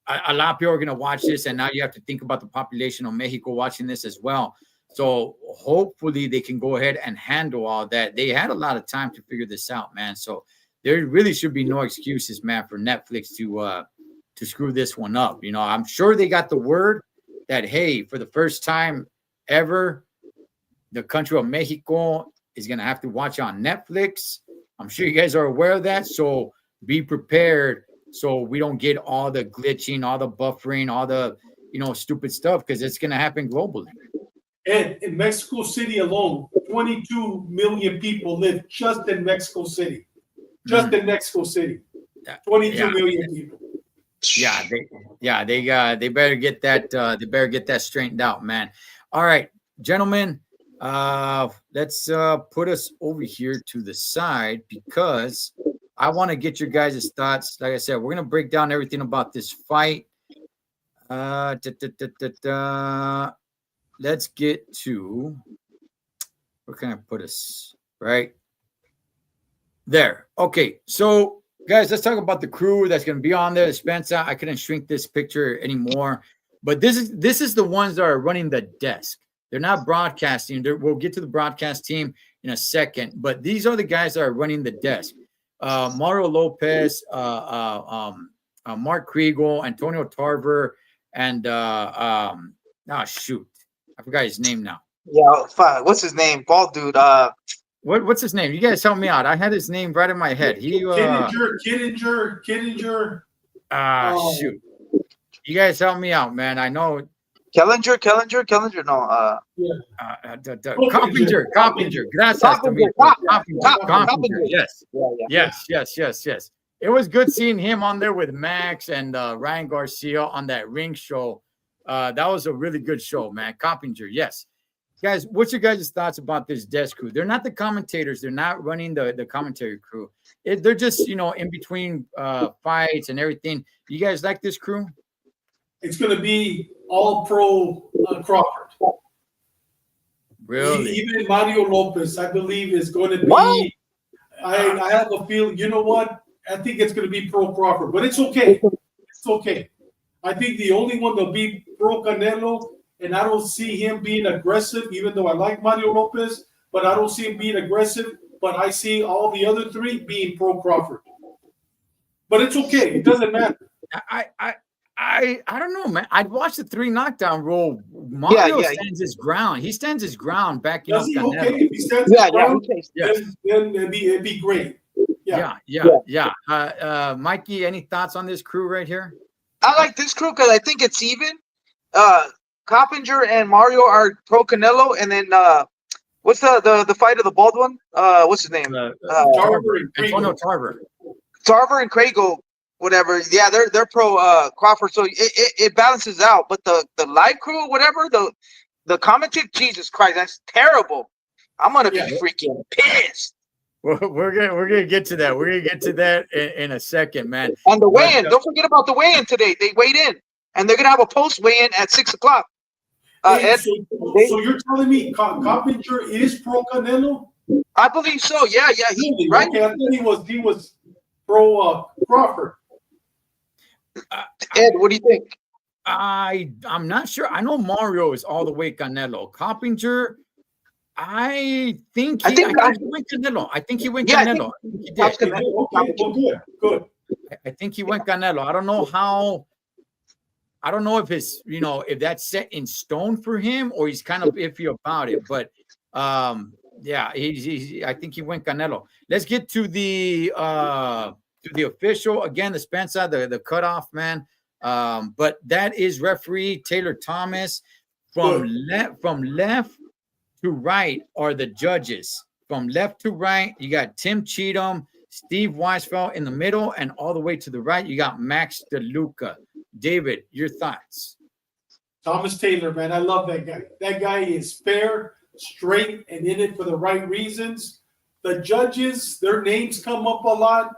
A lot of people are gonna watch this, and now you have to think about the population of Mexico watching this as well. So hopefully they can go ahead and handle all that. They had a lot of time to figure this out, man. So there really should be no excuses, man, for Netflix to screw this one up. You know, I'm sure they got the word that, hey, for the first time ever, the country of Mexico is going to have to watch on Netflix. I'm sure you guys are aware of that. So be prepared so we don't get all the glitching, all the buffering, all the, stupid stuff, because it's going to happen globally. And in Mexico City alone, 22 million people live just in Mexico City. Just in Mexico City. 22 million people. Yeah, Yeah, they better get that straightened out, man. All right, gentlemen, let's put us over here to the side because I want to get your guys' thoughts. Like I said, we're gonna break down everything about this fight. Let's get to where can I put us right there. Okay, so guys, let's talk about the crew that's going to be on there. Spencer, I couldn't shrink this picture anymore, but this is the ones that are running the desk. They're not broadcasting. We'll get to the broadcast team in a second, but these are the guys that are running the desk. Mario Lopez, Mark Kriegel, Antonio Tarver, and shoot, I forgot his name now. Yeah, what's his name? Bald dude. What's his name? You guys help me out. I had his name right in my head. Kittinger. Shoot. You guys help me out, man. I know. Kellinger. No. Coppinger. Gracias. Coppinger. Yes. It was good seeing him on there with Max and Ryan Garcia on that ring show. That was a really good show, man. Coppinger, yes. Guys, what's your guys' thoughts about this desk crew? They're not the commentators. They're not running the commentary crew. They're just, in between fights and everything. You guys like this crew? It's going to be all pro Crawford. Really? Even Mario Lopez, I believe, is going to be. What? I have a feeling. You know what? I think it's going to be pro Crawford, but it's okay. It's okay. I think the only one that'll be pro Canelo. And I don't see him being aggressive, even though I like Mario Lopez, but I don't see him being aggressive. But I see all the other three being pro Crawford. But it's okay. It doesn't matter. I don't know, man. I'd watch the 3 knockdown rule. Mario stands his ground. He stands his ground back in Canelo. Okay. If he stands his ground, then it'd be great. Yeah. Mikey, any thoughts on this crew right here? I like this crew because I think it's even. Coppinger and Mario are pro Canelo, and then what's the fight of the bald one? What's his name? Antonio Tarver. Tarver and Kriegel, whatever. Yeah, they're pro Crawford, so it balances out. But the live crew, whatever, the commentator, Jesus Christ, that's terrible. I'm gonna be freaking pissed. We're gonna get to that. We're gonna get to that in a second, man. And the weigh-in. Don't forget about the weigh-in today. They weighed in. And they're gonna have a post weigh-in at 6:00. So you're telling me Coppinger is pro Canelo? I believe so. Yeah. He right. Okay, I thought he was pro Crawford. Ed, what do you think? I'm not sure. I know Mario is all the way Canelo. Coppinger, I think he went Canelo. I think he went Canelo. He did. Okay, well, good. I think he went Canelo. I don't know how. I don't know if it's, if that's set in stone for him or he's kind of iffy about it. But I think he went Canelo. Let's get to the official again, the Spencer, the cutoff man. But that is referee Taylor Thomas. From left to right are the judges. From left to right, you got Tim Cheatham, Steve Weisfeld in the middle, and all the way to the right, you got Max DeLuca. David, your thoughts? Thomas Taylor, man, I love that guy. That guy is fair, straight, and in it for the right reasons. The judges, their names come up a lot.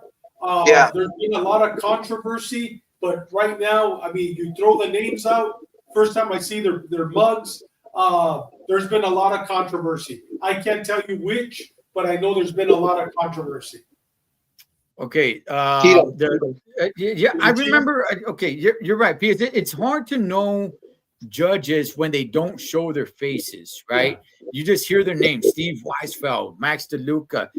There's been a lot of controversy, but right now, I mean, you throw the names out. First time I see their mugs, there's been a lot of controversy. I can't tell you which, but I know there's been a lot of controversy. Okay. I remember. Okay, you're right, because it's hard to know judges when they don't show their faces, right? Yeah. You just hear their names: Steve Weisfeld, Max DeLuca.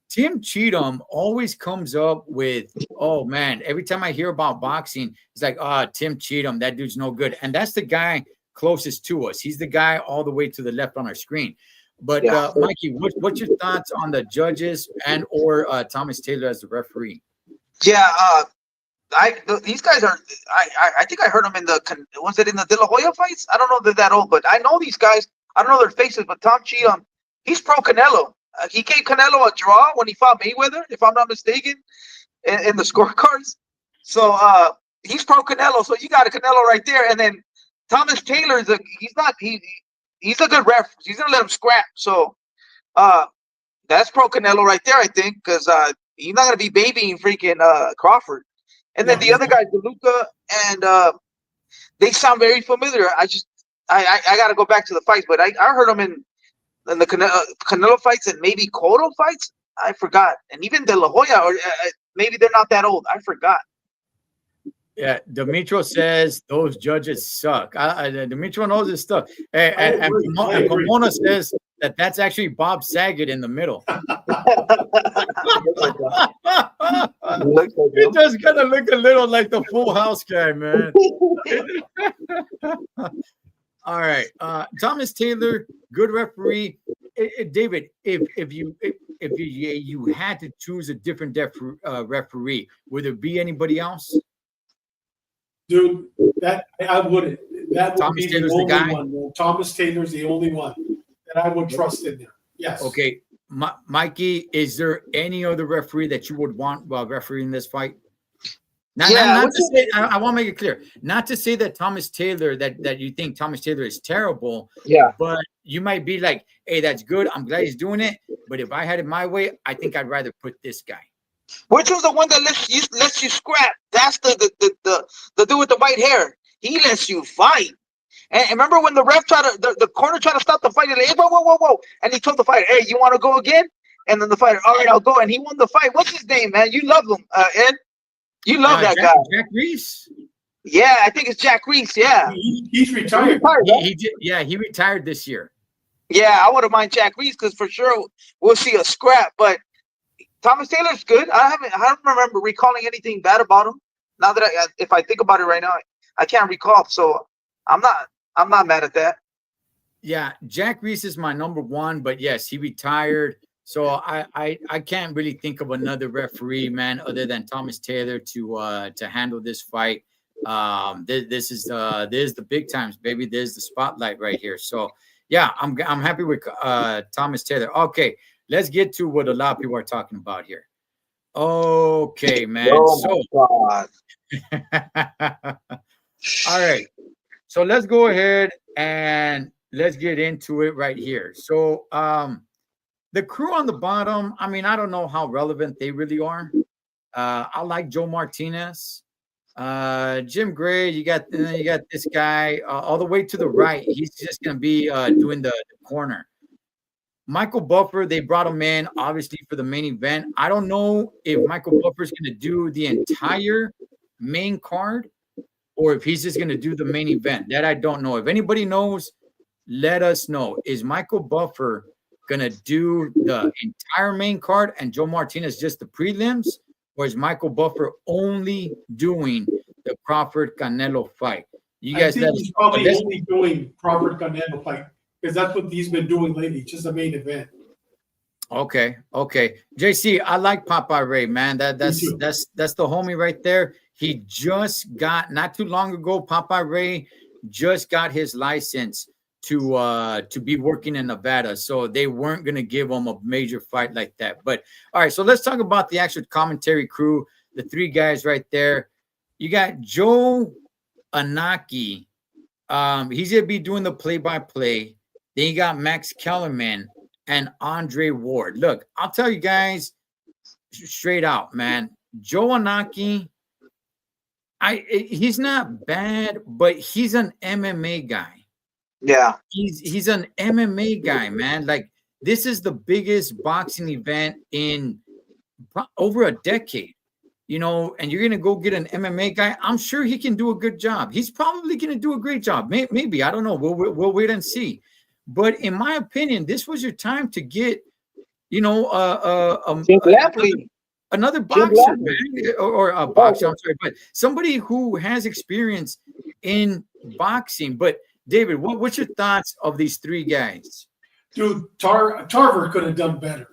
Tim Cheatham always comes up with, oh man, every time I hear about boxing, it's like, Tim Cheatham, that dude's no good. And that's the guy closest to us. He's the guy all the way to the left on our screen. But Mikey, what's your thoughts on the judges and or Thomas Taylor as the referee? Yeah, these guys are. I think I heard them in was it in the De La Hoya fights? I don't know if they're that old, but I know these guys. I don't know their faces, but Tom Cheatham, he's pro Canelo. He gave Canelo a draw when he fought Mayweather, if I'm not mistaken, in the scorecards. So he's pro Canelo, so you got a Canelo right there. And then Thomas Taylor he's a good ref. He's gonna let him scrap. So that's pro Canelo right there, I think, because he's not gonna be babying freaking Crawford. And then the other guy, DeLuca, and they sound very familiar. I got to go back to the fights, but I heard them in the Canelo fights and maybe Cotto fights. I forgot, and even De La Hoya, or maybe they're not that old. I forgot. Yeah, Demetrio says those judges suck. Demetrio knows his stuff. And Pomona says that's actually Bob Saget in the middle. He just kind of look a little like the Full House guy, man. All right, Thomas Taylor, good referee. David, if you had to choose a different referee, would there be anybody else? Dude, that I wouldn't. That would Thomas be Taylor's the only the guy? one. Man. Thomas Taylor's the only one that I would trust in there. Yes. Okay, Mikey, is there any other referee that you would want while refereeing this fight? Not to say, I want to make it clear, not to say that Thomas Taylor, that you think Thomas Taylor is terrible. Yeah. But you might be like, hey, that's good. I'm glad he's doing it. But if I had it my way, I think I'd rather put this guy. Which was the one that lets you scrap? That's the dude with the white hair. He lets you fight. And remember when the ref the corner tried to stop the fight, and like, hey, whoa, and he told the fighter, hey, you want to go again? And then the fighter, all right, I'll go. And he won the fight. What's his name, man? You love him, Ed. You love that guy. Jack Reese. Yeah, I think it's Jack Reese. Yeah, he's retired. He did. Yeah, he retired this year. Yeah, I wouldn't mind Jack Reese because for sure we'll see a scrap. But Thomas Taylor's good. I don't remember recalling anything bad about him. Now that if I think about it right now, I can't recall. So I'm not mad at that. Yeah, Jack Reese is my number one, but yes, he retired. So I can't really think of another referee, man, other than Thomas Taylor to handle this fight. This is the big times, baby. There's the spotlight right here. So yeah, I'm happy with Thomas Taylor. Okay, let's get to what a lot of people are talking about here. Okay, man. All right. So let's go ahead and let's get into it right here. So the crew on the bottom, I mean, I don't know how relevant they really are. I like Joe Martinez. Jim Gray, you got this guy all the way to the right. He's just going to be doing the corner. Michael Buffer, they brought him in, obviously, for the main event. I don't know if Michael Buffer's going to do the entire main card or if he's just going to do the main event. That I don't know. If anybody knows, let us know. Is Michael Buffer going to do the entire main card and Joe Martinez just the prelims? Or is Michael Buffer only doing the Crawford-Canelo fight? You guys, I think he's probably only doing Crawford-Canelo fight because that's what he's been doing lately, just a main event. Okay. JC, I like Popeye Ray, man. That's the homie right there. He just got, not too long ago, Popeye Ray just got his license to be working in Nevada. So they weren't going to give him a major fight like that. But all right, so let's talk about the actual commentary crew, the three guys right there. You got Joe Anaki. He's going to be doing the play-by-play. Then you got Max Kellerman and Andre Ward. Look, I'll tell you guys straight out, man. Joe Anaki, he's not bad, but he's an MMA guy. Yeah, he's an MMA guy, man. Like, this is the biggest boxing event in over a decade, you know, and you're gonna go get an MMA guy. I'm sure he can do a good job. He's probably gonna do a great job. Maybe, I don't know. We'll wait and see. But in my opinion, this was your time to get, you know, another boxer, man, or a boxer. I'm sorry, but somebody who has experience in boxing. But David, what's your thoughts of these three guys? Dude, Tarver could have done better.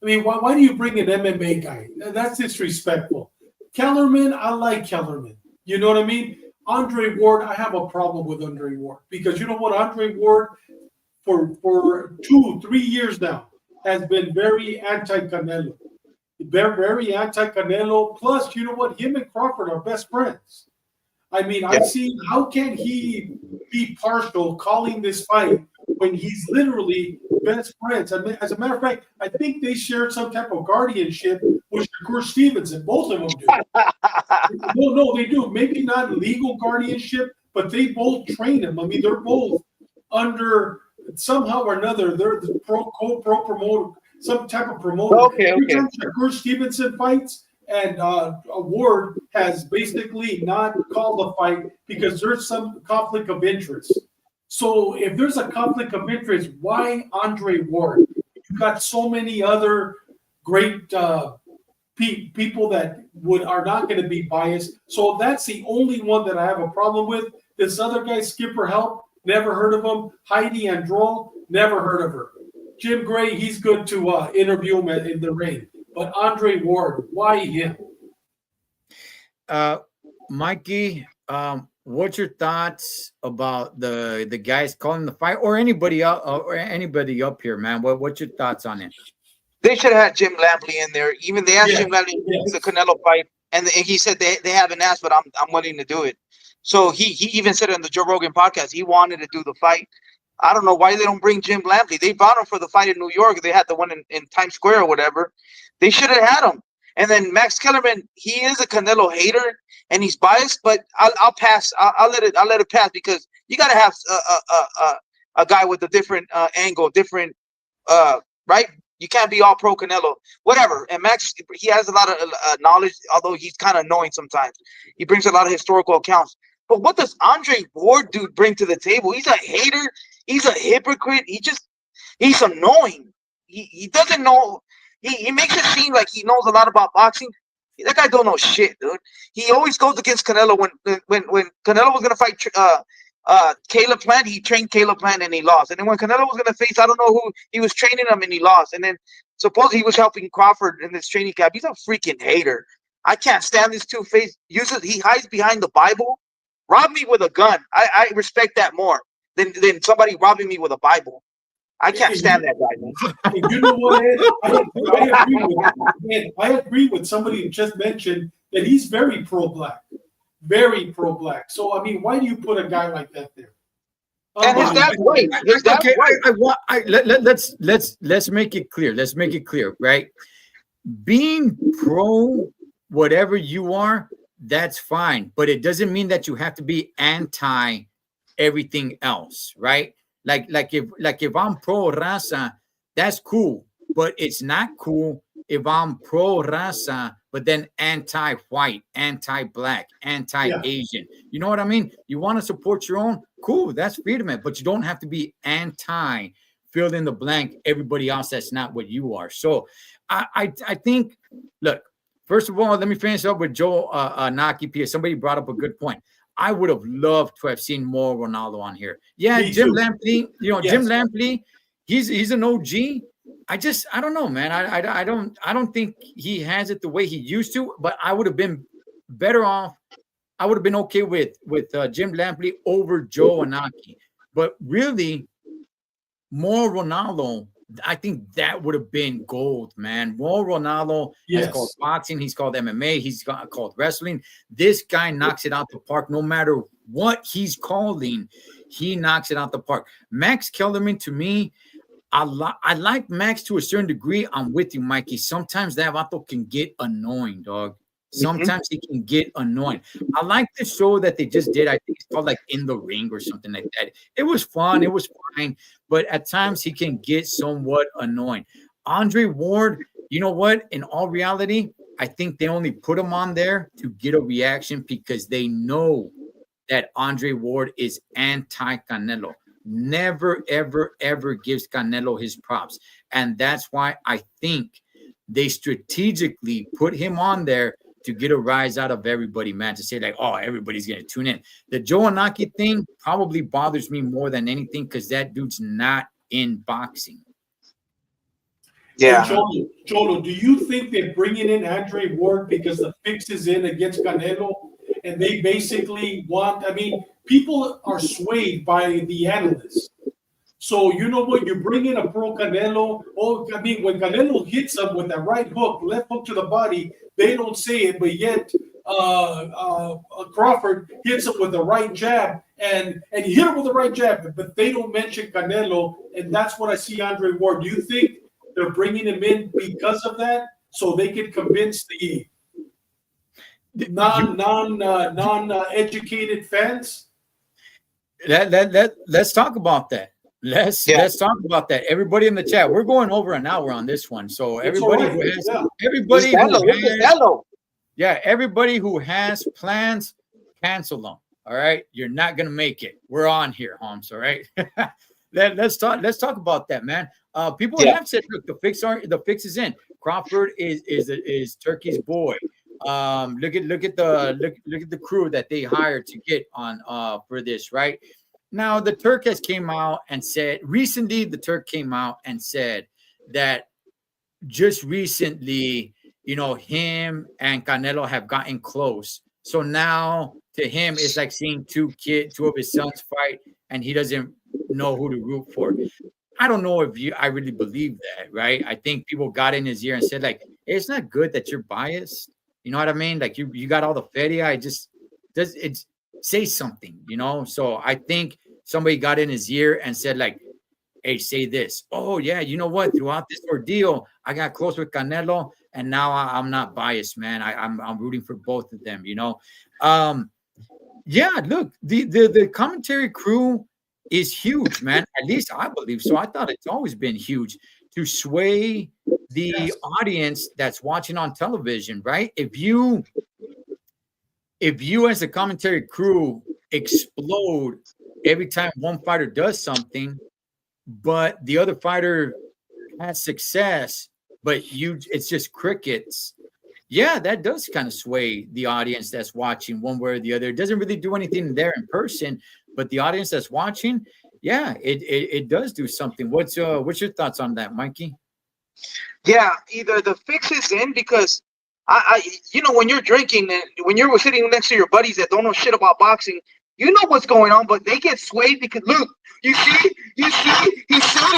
I mean, why do you bring an MMA guy? That's disrespectful. Kellerman, I like Kellerman. You know what I mean? Andre Ward, I have a problem with Andre Ward because you know what? Andre Ward, for 2-3 years now, has been very anti-Canelo. Very anti-Canelo. Plus, you know what? Him and Crawford are best friends. I mean, I see how can he be partial calling this fight when he's literally best friends? I mean, as a matter of fact, I think they shared some type of guardianship with Shakur Stevenson. Both of them do. No, they do. Maybe not legal guardianship, but they both train him. I mean, they're both under somehow or another. They're the pro promoter, some type of promoter. Okay. Shakur Stevenson fights, and Ward has basically not called the fight because there's some conflict of interest. So if there's a conflict of interest, why Andre Ward? You've got so many other great people that are not going to be biased. So that's the only one that I have a problem with. This other guy, Skipper Help, never heard of him. Heidi Androl, never heard of her. Jim Gray, he's good to interview him in the ring. But Andre Ward, why him? Mikey, what's your thoughts about the guys calling the fight, or anybody up here, man? What's your thoughts on it? They should have had Jim Lampley in there. Even they asked Jim Lampley to do the Canelo fight, and he said they haven't asked, but I'm willing to do it. So he even said on the Joe Rogan podcast he wanted to do the fight. I don't know why they don't bring Jim Lampley. They brought him for the fight in New York. They had the one in Times Square or whatever. They should have had him. And then Max Kellerman, he is a Canelo hater and he's biased, but I'll pass. I'll let it pass because you got to have a guy with a different angle, different right. You can't be all pro Canelo, whatever. And Max, he has a lot of knowledge, although he's kind of annoying sometimes. He brings a lot of historical accounts. But what does Andre Ward dude bring to the table? He's a hater. He's a hypocrite. He's annoying. He doesn't know. He makes it seem like he knows a lot about boxing. That guy don't know shit, dude. He always goes against Canelo. When Canelo was gonna fight Caleb Plant, he trained Caleb Plant and he lost. And then when Canelo was gonna face, I don't know who, he was training him and he lost. And then supposedly he was helping Crawford in this training camp. He's a freaking hater. I can't stand this two-faced. He hides behind the Bible. Rob me with a gun. I respect that more than somebody robbing me with a Bible. I can't stand that guy, man. You know what, Ed? I agree with somebody who just mentioned that he's very pro-black. Very pro-black. So, I mean, why do you put a guy like that there? And his dad's white. Let's make it clear. Let's make it clear, right? Being pro whatever you are, that's fine. But it doesn't mean that you have to be anti everything else, right? Like if I'm pro raza, that's cool, but it's not cool if I'm pro raza, but then anti-white, anti-black, anti-Asian. You know what I mean? You want to support your own, cool, that's freedom, but you don't have to be anti, fill in the blank, everybody else that's not what you are. So I think, look, first of all, let me finish up with Joe Naki Pia. Somebody brought up a good point. I would have loved to have seen more Ronaldo on here. Yeah, Jim Lampley, Jim Lampley, he's an OG. I don't know, man. I don't think he has it the way he used to, but I would have been better off. I would have been okay with Jim Lampley over Joe Anaki. But really, more Ronaldo, I think that would have been gold, man. More Ronaldo has called boxing. He's called MMA. He's called wrestling. This guy knocks it out the park. No matter what he's calling, he knocks it out the park. Max Kellerman, to me, I like Max to a certain degree. I'm with you, Mikey. Sometimes that vato can get annoying, dog. Sometimes he can get annoying. I like the show that they just did. I think it's called like In the Ring or something like that. It was fun. It was fine. But at times he can get somewhat annoying. Andre Ward, you know what? In all reality, I think they only put him on there to get a reaction because they know that Andre Ward is anti-Canelo. Never, ever, ever gives Canelo his props. And that's why I think they strategically put him on there to get a rise out of everybody, man, to say like, oh, everybody's going to tune in. The Joe Anaki thing probably bothers me more than anything because that dude's not in boxing. Yeah. Hey, Cholo, do you think they're bringing in Andre Ward because the fix is in against Canelo and they basically want, I mean, people are swayed by the analysts. So, you know what? You bring in a pro Canelo. Oh, I mean, when Canelo hits him with that right hook, left hook to the body, they don't say it, but yet Crawford hits him with the right jab, and he hit him with the right jab, but they don't mention Canelo, and that's what I see Andre Ward. Do you think they're bringing him in because of that, so they can convince the non-educated fans? Let's talk about that. Let's talk about that. Everybody in the chat, we're going over an hour on this one. So everybody who has plans, cancel them. All right, you're not gonna make it. We're on here, Holmes. All right. Let's talk about that, man. People have said, look, the fix is in. Crawford is Turkey's boy. Look at the crew that they hired to get on for this, right? Now the Turk came out and said that just recently, him and Canelo have gotten close. So now to him, it's like seeing two of his sons fight, and he doesn't know who to root for. I don't know if I really believe that, right? I think people got in his ear and said, like, hey, it's not good that you're biased. You know what I mean? Like you got all the feria. It say something, So I think somebody got in his ear and said, like, hey, say this. Oh yeah, you know what? Throughout this ordeal, I got close with Canelo, and now I'm not biased, man. I'm rooting for both of them. Yeah. Look, the commentary crew is huge, man. At least I believe so. I thought it's always been huge to sway the audience that's watching on television, right? If you as a commentary crew explode every time one fighter does something, but the other fighter has success, but it's just crickets. Yeah, that does kind of sway the audience that's watching one way or the other. It doesn't really do anything there in person, but the audience that's watching, yeah, it does do something. What's your thoughts on that, Mikey? Yeah, either the fix is in because I when you're drinking and when you're sitting next to your buddies that don't know shit about boxing, you know what's going on, but they get swayed because look, you see, he said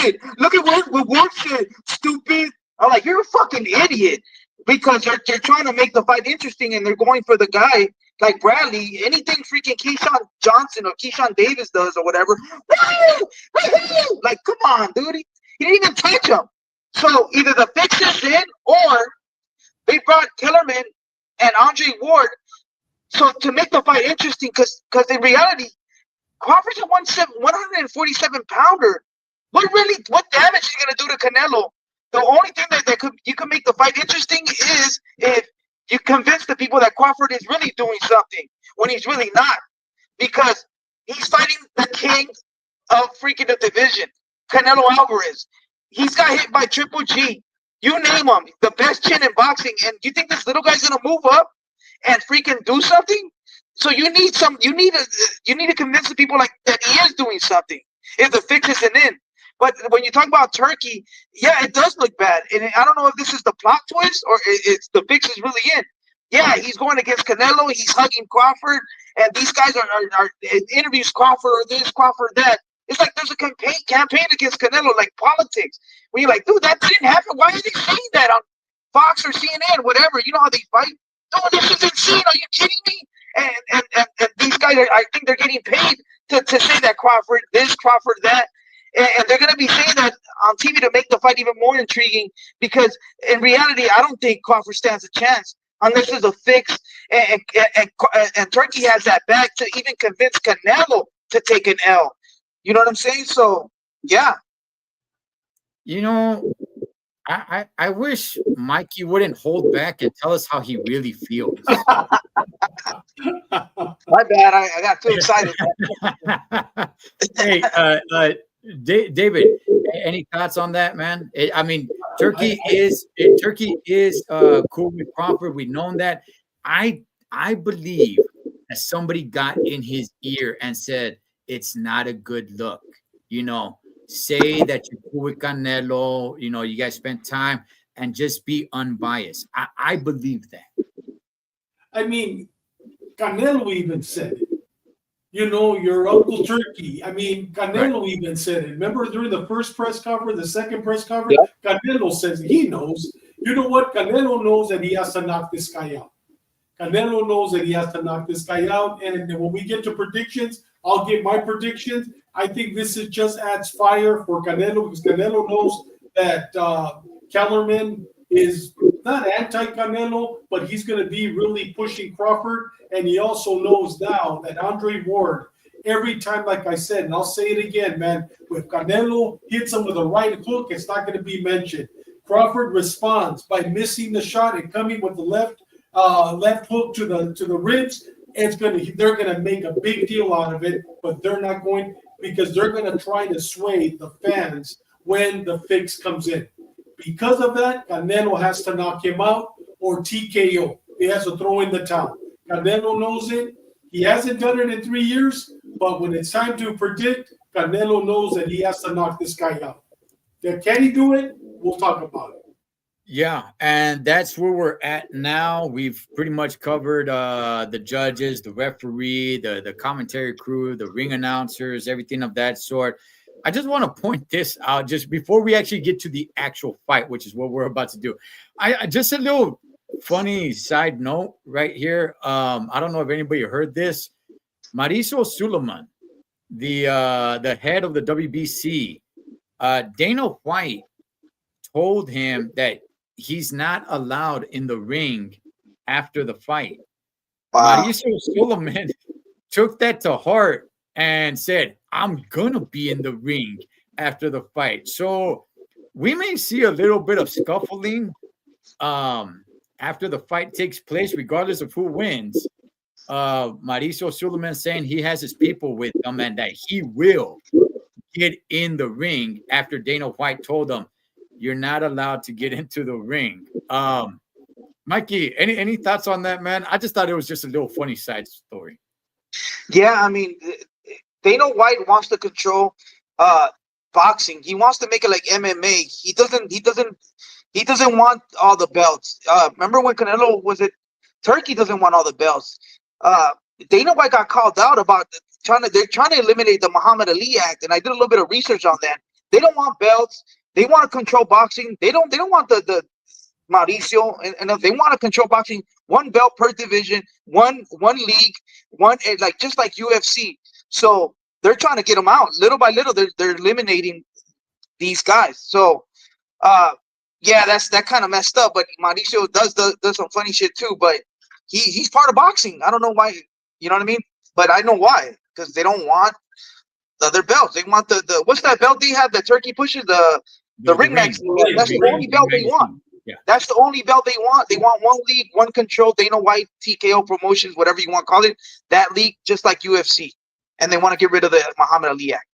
it. Look at what Ward said, stupid. I'm like, you're a fucking idiot because they're trying to make the fight interesting and they're going for the guy like Bradley. Anything freaking Keyshawn Johnson or Keyshawn Davis does or whatever. Like, come on, dude. He didn't even touch him. So either the fix is in or they brought Kellerman and Andre Ward so to make the fight interesting because in reality, Crawford's a 147 pounder. What damage is he gonna do to Canelo? The only thing that you can make the fight interesting is if you convince the people that Crawford is really doing something when he's really not, because he's fighting the king of freaking the division, Canelo Alvarez. He's got hit by Triple G. You name him, the best chin in boxing, and you think this little guy's gonna move up and freaking do something? So you need to convince the people like that he is doing something if the fix isn't in. But when you talk about Turkey, yeah, it does look bad. And I don't know if this is the plot twist or it's the fix is really in. Yeah, he's going against Canelo. He's hugging Crawford. And these guys are interviews Crawford or this, Crawford that. It's like there's a campaign against Canelo, like politics. When you're like, dude, that didn't happen. Why are they saying that on Fox or CNN, whatever? You know how they fight? Dude, this is insane. Are you kidding me? And these guys, I think they're getting paid to say that Crawford this, Crawford that. And they're going to be saying that on TV to make the fight even more intriguing because in reality, I don't think Crawford stands a chance unless there's a fix. And Turkey has that back to even convince Canelo to take an L. You know what I'm saying? So, yeah. I wish Mikey wouldn't hold back and tell us how he really feels. My bad. I got too excited. Hey, David, any thoughts on that, man? I mean, Turkey is cool with Crawford. We've known that. I believe that somebody got in his ear and said it's not a good look. Say that you're cool with Canelo. You guys spent time and just be unbiased. I believe that. I mean, Canelo even said it. Your Uncle Turkey. I mean, Canelo even said it. Remember during the first press conference, the second press conference, Canelo says he knows. You know what? Canelo knows that he has to knock this guy out. Canelo knows that he has to knock this guy out. And when we get to predictions, I'll give my predictions. I think this is just adds fire for Canelo because Canelo knows that Kellerman is not anti-Canelo, but he's going to be really pushing Crawford. And he also knows now that Andre Ward, every time, like I said, and I'll say it again, man, if Canelo hits him with a right hook, it's not going to be mentioned. Crawford responds by missing the shot and coming with the left hook to the ribs. They're gonna make a big deal out of it, but they're not going because they're gonna try to sway the fans when the fix comes in. Because of that, Canelo has to knock him out or TKO. He has to throw in the towel. Canelo knows it. He hasn't done it in 3 years, but when it's time to predict, Canelo knows that he has to knock this guy out. Can he do it? We'll talk about it. Yeah, and that's where we're at now. We've pretty much covered the judges, the referee, the commentary crew, the ring announcers, everything of that sort. I just want to point this out just before we actually get to the actual fight, which is what we're about to do. I just a little funny side note right here. I don't know if anybody heard this. Mauricio Suleiman, the head of the WBC, Dana White told him that he's not allowed in the ring after the fight. Wow. Mauricio Suleiman took that to heart and said, I'm going to be in the ring after the fight. So we may see a little bit of scuffling after the fight takes place, regardless of who wins. Mauricio Suleiman saying he has his people with him and that he will get in the ring after Dana White told him, you're not allowed to get into the ring. Mikey, any thoughts on that, man? I just thought it was just a little funny side story. Yeah, I mean, Dana White wants to control boxing. He wants to make it like MMA. He doesn't want all the belts. Remember when Canelo was it? Turkey doesn't want all the belts. Dana White got called out about they're trying to eliminate the Muhammad Ali Act, and I did a little bit of research on that. They don't want belts. They want to control boxing. They don't want the Mauricio, and they want to control boxing. One belt per division, one league, just like UFC. So they're trying to get them out little by little. They're eliminating these guys. So yeah, that kind of messed up. But Mauricio does some funny shit too. But he's part of boxing. I don't know why. You know what I mean? But I know why, because they don't want the other belts. They want the what's that belt they have that Turkey pushes, the ring magazine. That's the only belt they want. Yeah. That's the only belt they want. They want one league, one control, Dana White, TKO Promotions, whatever you want to call it. That league, just like UFC. And they want to get rid of the Muhammad Ali Act.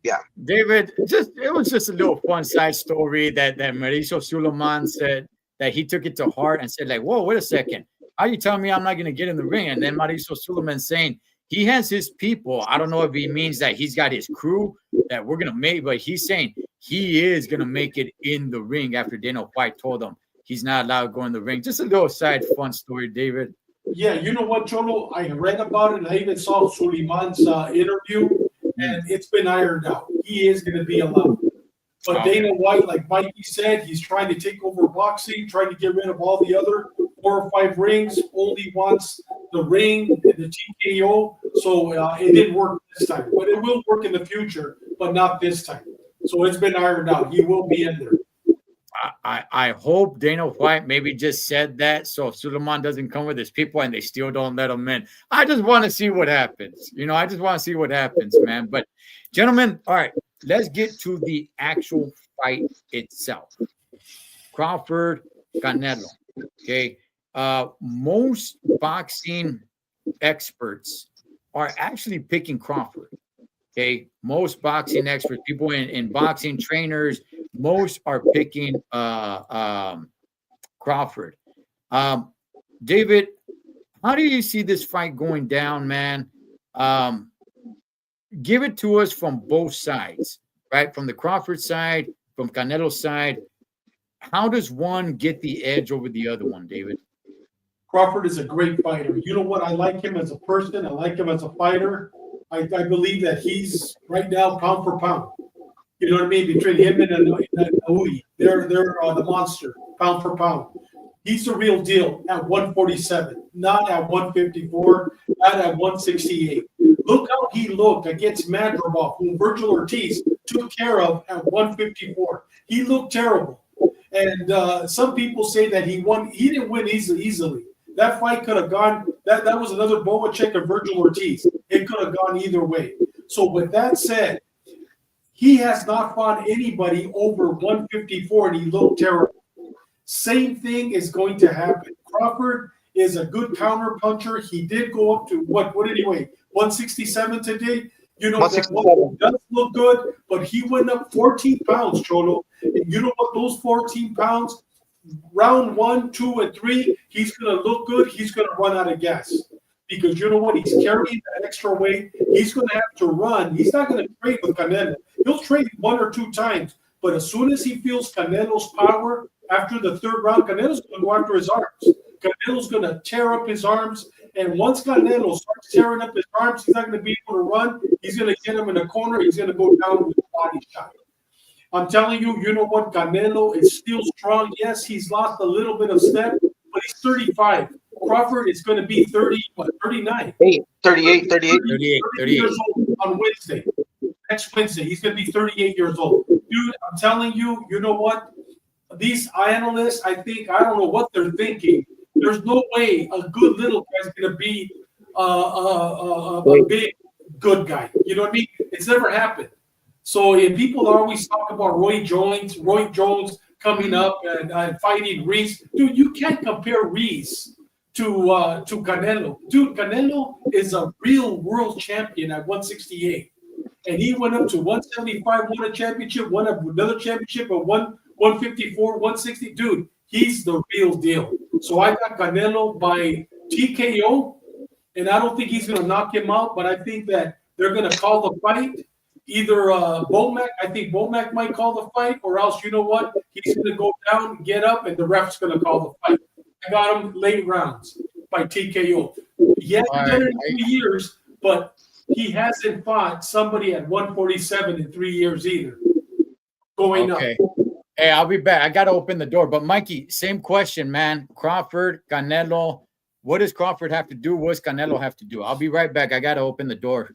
Yeah. David, it was just a little fun side story that Mauricio Suleiman said that he took it to heart and said, like, whoa, wait a second. How you telling me I'm not going to get in the ring? And then Mauricio Suleiman saying he has his people. I don't know if he means that he's got his crew that we're going to make, but he's saying he is going to make it in the ring after Dana White told him he's not allowed to go in the ring. Just a little side fun story, David. Yeah, you know what, Cholo? I read about it, and I even saw Suleiman's interview, and it's been ironed out. He is going to be allowed. But Dana White, like Mikey said, he's trying to take over boxing, trying to get rid of all the other 4 or 5 rings, only wants the ring and the TKO. So it didn't work this time. But it will work in the future, but not this time. So it's been ironed out. He will be in there. I hope Dana White maybe just said that so Suleiman doesn't come with his people and they still don't let him in. I just want to see what happens. I just want to see what happens, man. But, gentlemen, all right, let's get to the actual fight itself. Crawford, Canelo, okay? Most boxing experts are actually picking Crawford. Okay, most boxing experts, people in boxing, trainers, most are picking Crawford. David, how do you see this fight going down, man? Give it to us from both sides, right? From the Crawford side, from Canelo's side. How does one get the edge over the other one, David? Crawford is a great fighter. You know what? I like him as a person. I like him as a fighter. I believe that he's right now pound for pound. You know what I mean? Between him and Naui, they're the monster, pound for pound. He's the real deal at 147, not at 154, not at 168. Look how he looked against Madrigal, whom Virgil Ortiz took care of at 154. He looked terrible. And some people say that he won. He didn't win easily. That fight could have gone. That was another Boacek and Virgil Ortiz. It could have gone either way. So with that said, he has not fought anybody over 154, and he looked terrible. Same thing is going to happen. Crawford is a good counter puncher. He did go up to what did he weigh? 167 today. You know, that one does look good, but he went up 14 pounds, Cholo. And you know what? Those 14 pounds, round 1, 2, and 3, he's going to look good. He's going to run out of gas. Because you know what? He's carrying that extra weight. He's going to have to run. He's not going to trade with Canelo. He'll trade 1 or 2 times. But as soon as he feels Canelo's power, after the 3rd round, Canelo's going to go after his arms. Canelo's going to tear up his arms. And once Canelo starts tearing up his arms, he's not going to be able to run. He's going to get him in a corner. He's going to go down with a body shot. I'm telling you, you know what? Canelo is still strong. Yes, he's lost a little bit of step, but he's 35. Crawford is going to be 39. 38 years old on Wednesday. Next Wednesday, he's going to be 38 years old. Dude, I'm telling you, you know what? These analysts, I don't know what they're thinking. There's no way a good little guy's going to be a big good guy. You know what I mean? It's never happened. So if people always talk about Roy Jones coming up and fighting Reese, dude, you can't compare Reese to Canelo. Dude, Canelo is a real world champion at 168. And he went up to 175, won a championship, won another championship at 154, 160. Dude, he's the real deal. So I got Canelo by TKO, and I don't think he's going to knock him out, but I think that they're going to call the fight. Either Bomac, I think Bomac might call the fight, or else, you know what? He's going to go down, get up, and the ref's going to call the fight. I got him late rounds by TKO. He hasn't done it in 3 years, but he hasn't fought somebody at 147 in 3 years either. Going up. Hey, I'll be back. I got to open the door. But, Mikey, same question, man. Crawford, Canelo. What does Crawford have to do? What does Canelo have to do? I'll be right back. I got to open the door.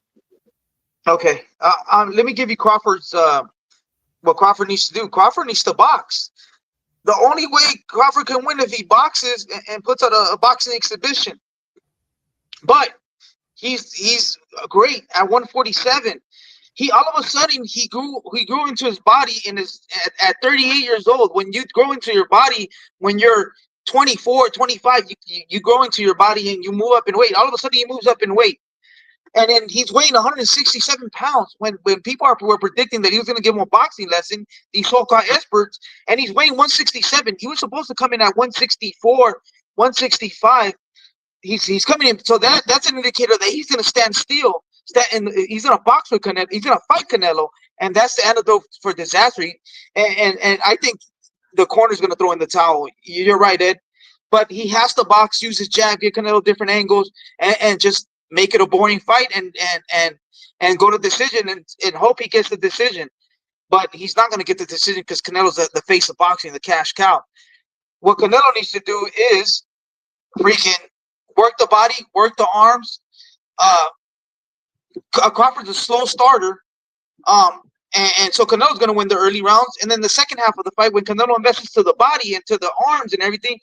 Okay. Let me give you Crawford's what Crawford needs to do. Crawford needs to box. The only way Crawford can win if he boxes and puts out a boxing exhibition. But he's great at 147. He all of a sudden he grew into his body at 38 years old. When you grow into your body when you're 24, 25, you grow into your body and you move up in weight. All of a sudden he moves up in weight. And then he's weighing 167 pounds when people were predicting that he was going to give him a boxing lesson, these so-called experts, and he's weighing 167. He was supposed to come in at 164, 165. He's coming in. So that's an indicator that he's going to stand still. He's going to box with Canelo. He's going to fight Canelo. And that's the antidote for disaster. And I think the corner's going to throw in the towel. You're right, Ed. But he has to box, use his jab, get Canelo different angles, and just make it a boring fight and go to decision and hope he gets the decision. But he's not going to get the decision because Canelo's the face of boxing, the cash cow. What Canelo needs to do is freaking work the body, work the arms. Crawford's a slow starter. And so Canelo's going to win the early rounds. And then the second half of the fight, when Canelo invests to the body and to the arms and everything,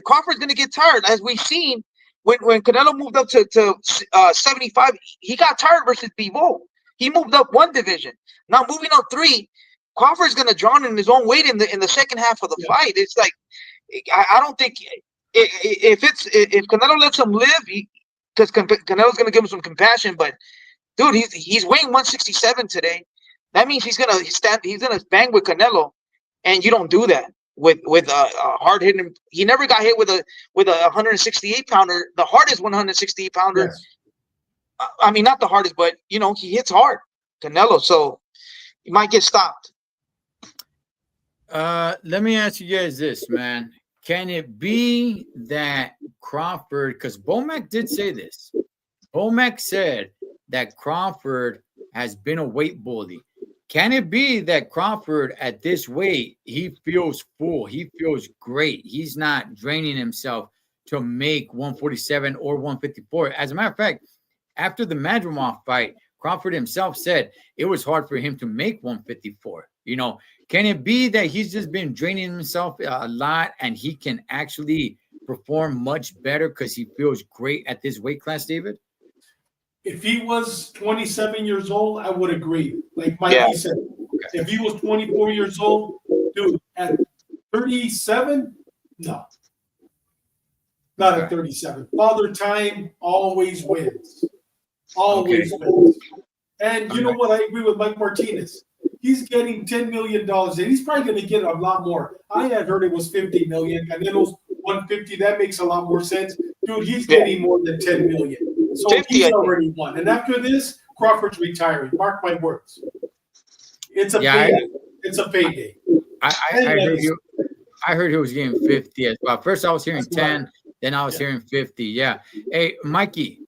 Crawford's going to get tired. As we've seen, when Canelo moved up to 75, he got tired versus Bivol. He moved up 1 division. Now moving up 3, Crawford's going to drown in his own weight in the second half of the fight. It's like I don't think if Canelo lets him live, because Canelo's going to give him some compassion. But dude, he's weighing 167 today. That means he's going to bang with Canelo, and you don't do that with a hard hitting. He never got hit with a 168 pounder. The hardest 168 pounder. Yes. I mean, not the hardest, but he hits hard, Canelo. So he might get stopped. Let me ask you guys this, man. Can it be that Crawford, because Bomac did say this, Bomac said that Crawford has been a weight bully. can it be that Crawford at this weight, he feels full, he feels great, he's not draining himself to make 147 or 154? As a matter of fact, after the Madrimov fight, Crawford himself said it was hard for him to make 154. Can it be that he's just been draining himself a lot and he can actually perform much better because he feels great at this weight class, David? If he was 27 years old, I would agree. Like Mikey said, if he was 24 years old, dude, at 37, no. Not at 37. Father time always wins. Always wins. And you know what? I agree with Mike Martinez. He's getting $10 million, and he's probably going to get a lot more. I had heard it was $50 million. Canelo's 150. That makes a lot more sense. Dude, he's getting more than $10 million. So 50, he's already won. And after this, Crawford's retiring. Mark my words. It's a payday. It's a payday. I heard he was getting 50 as well. First, I was hearing 10. Then I was hearing 50. Yeah. Hey, Mikey,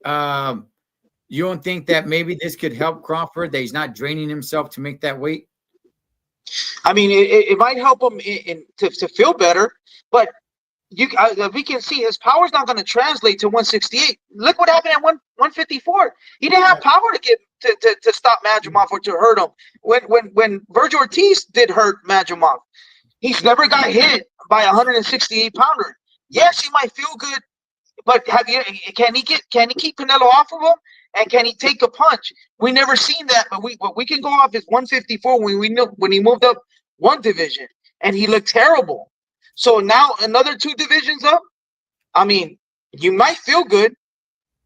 you don't think that maybe this could help Crawford, that he's not draining himself to make that weight? I mean, it might help him to feel better, but we can see his power's not going to translate to 168. Look what happened at 154. He didn't have power to get to stop Madrimov or to hurt him. When Virgil Ortiz did hurt Madrimov, he's never got hit by a 168 pounder. Yes, he might feel good, but can he keep Canelo off of him? And can he take a punch? We never seen that, but we can go off his 154 when he moved up one division and he looked terrible. So now another 2 divisions up. I mean, you might feel good,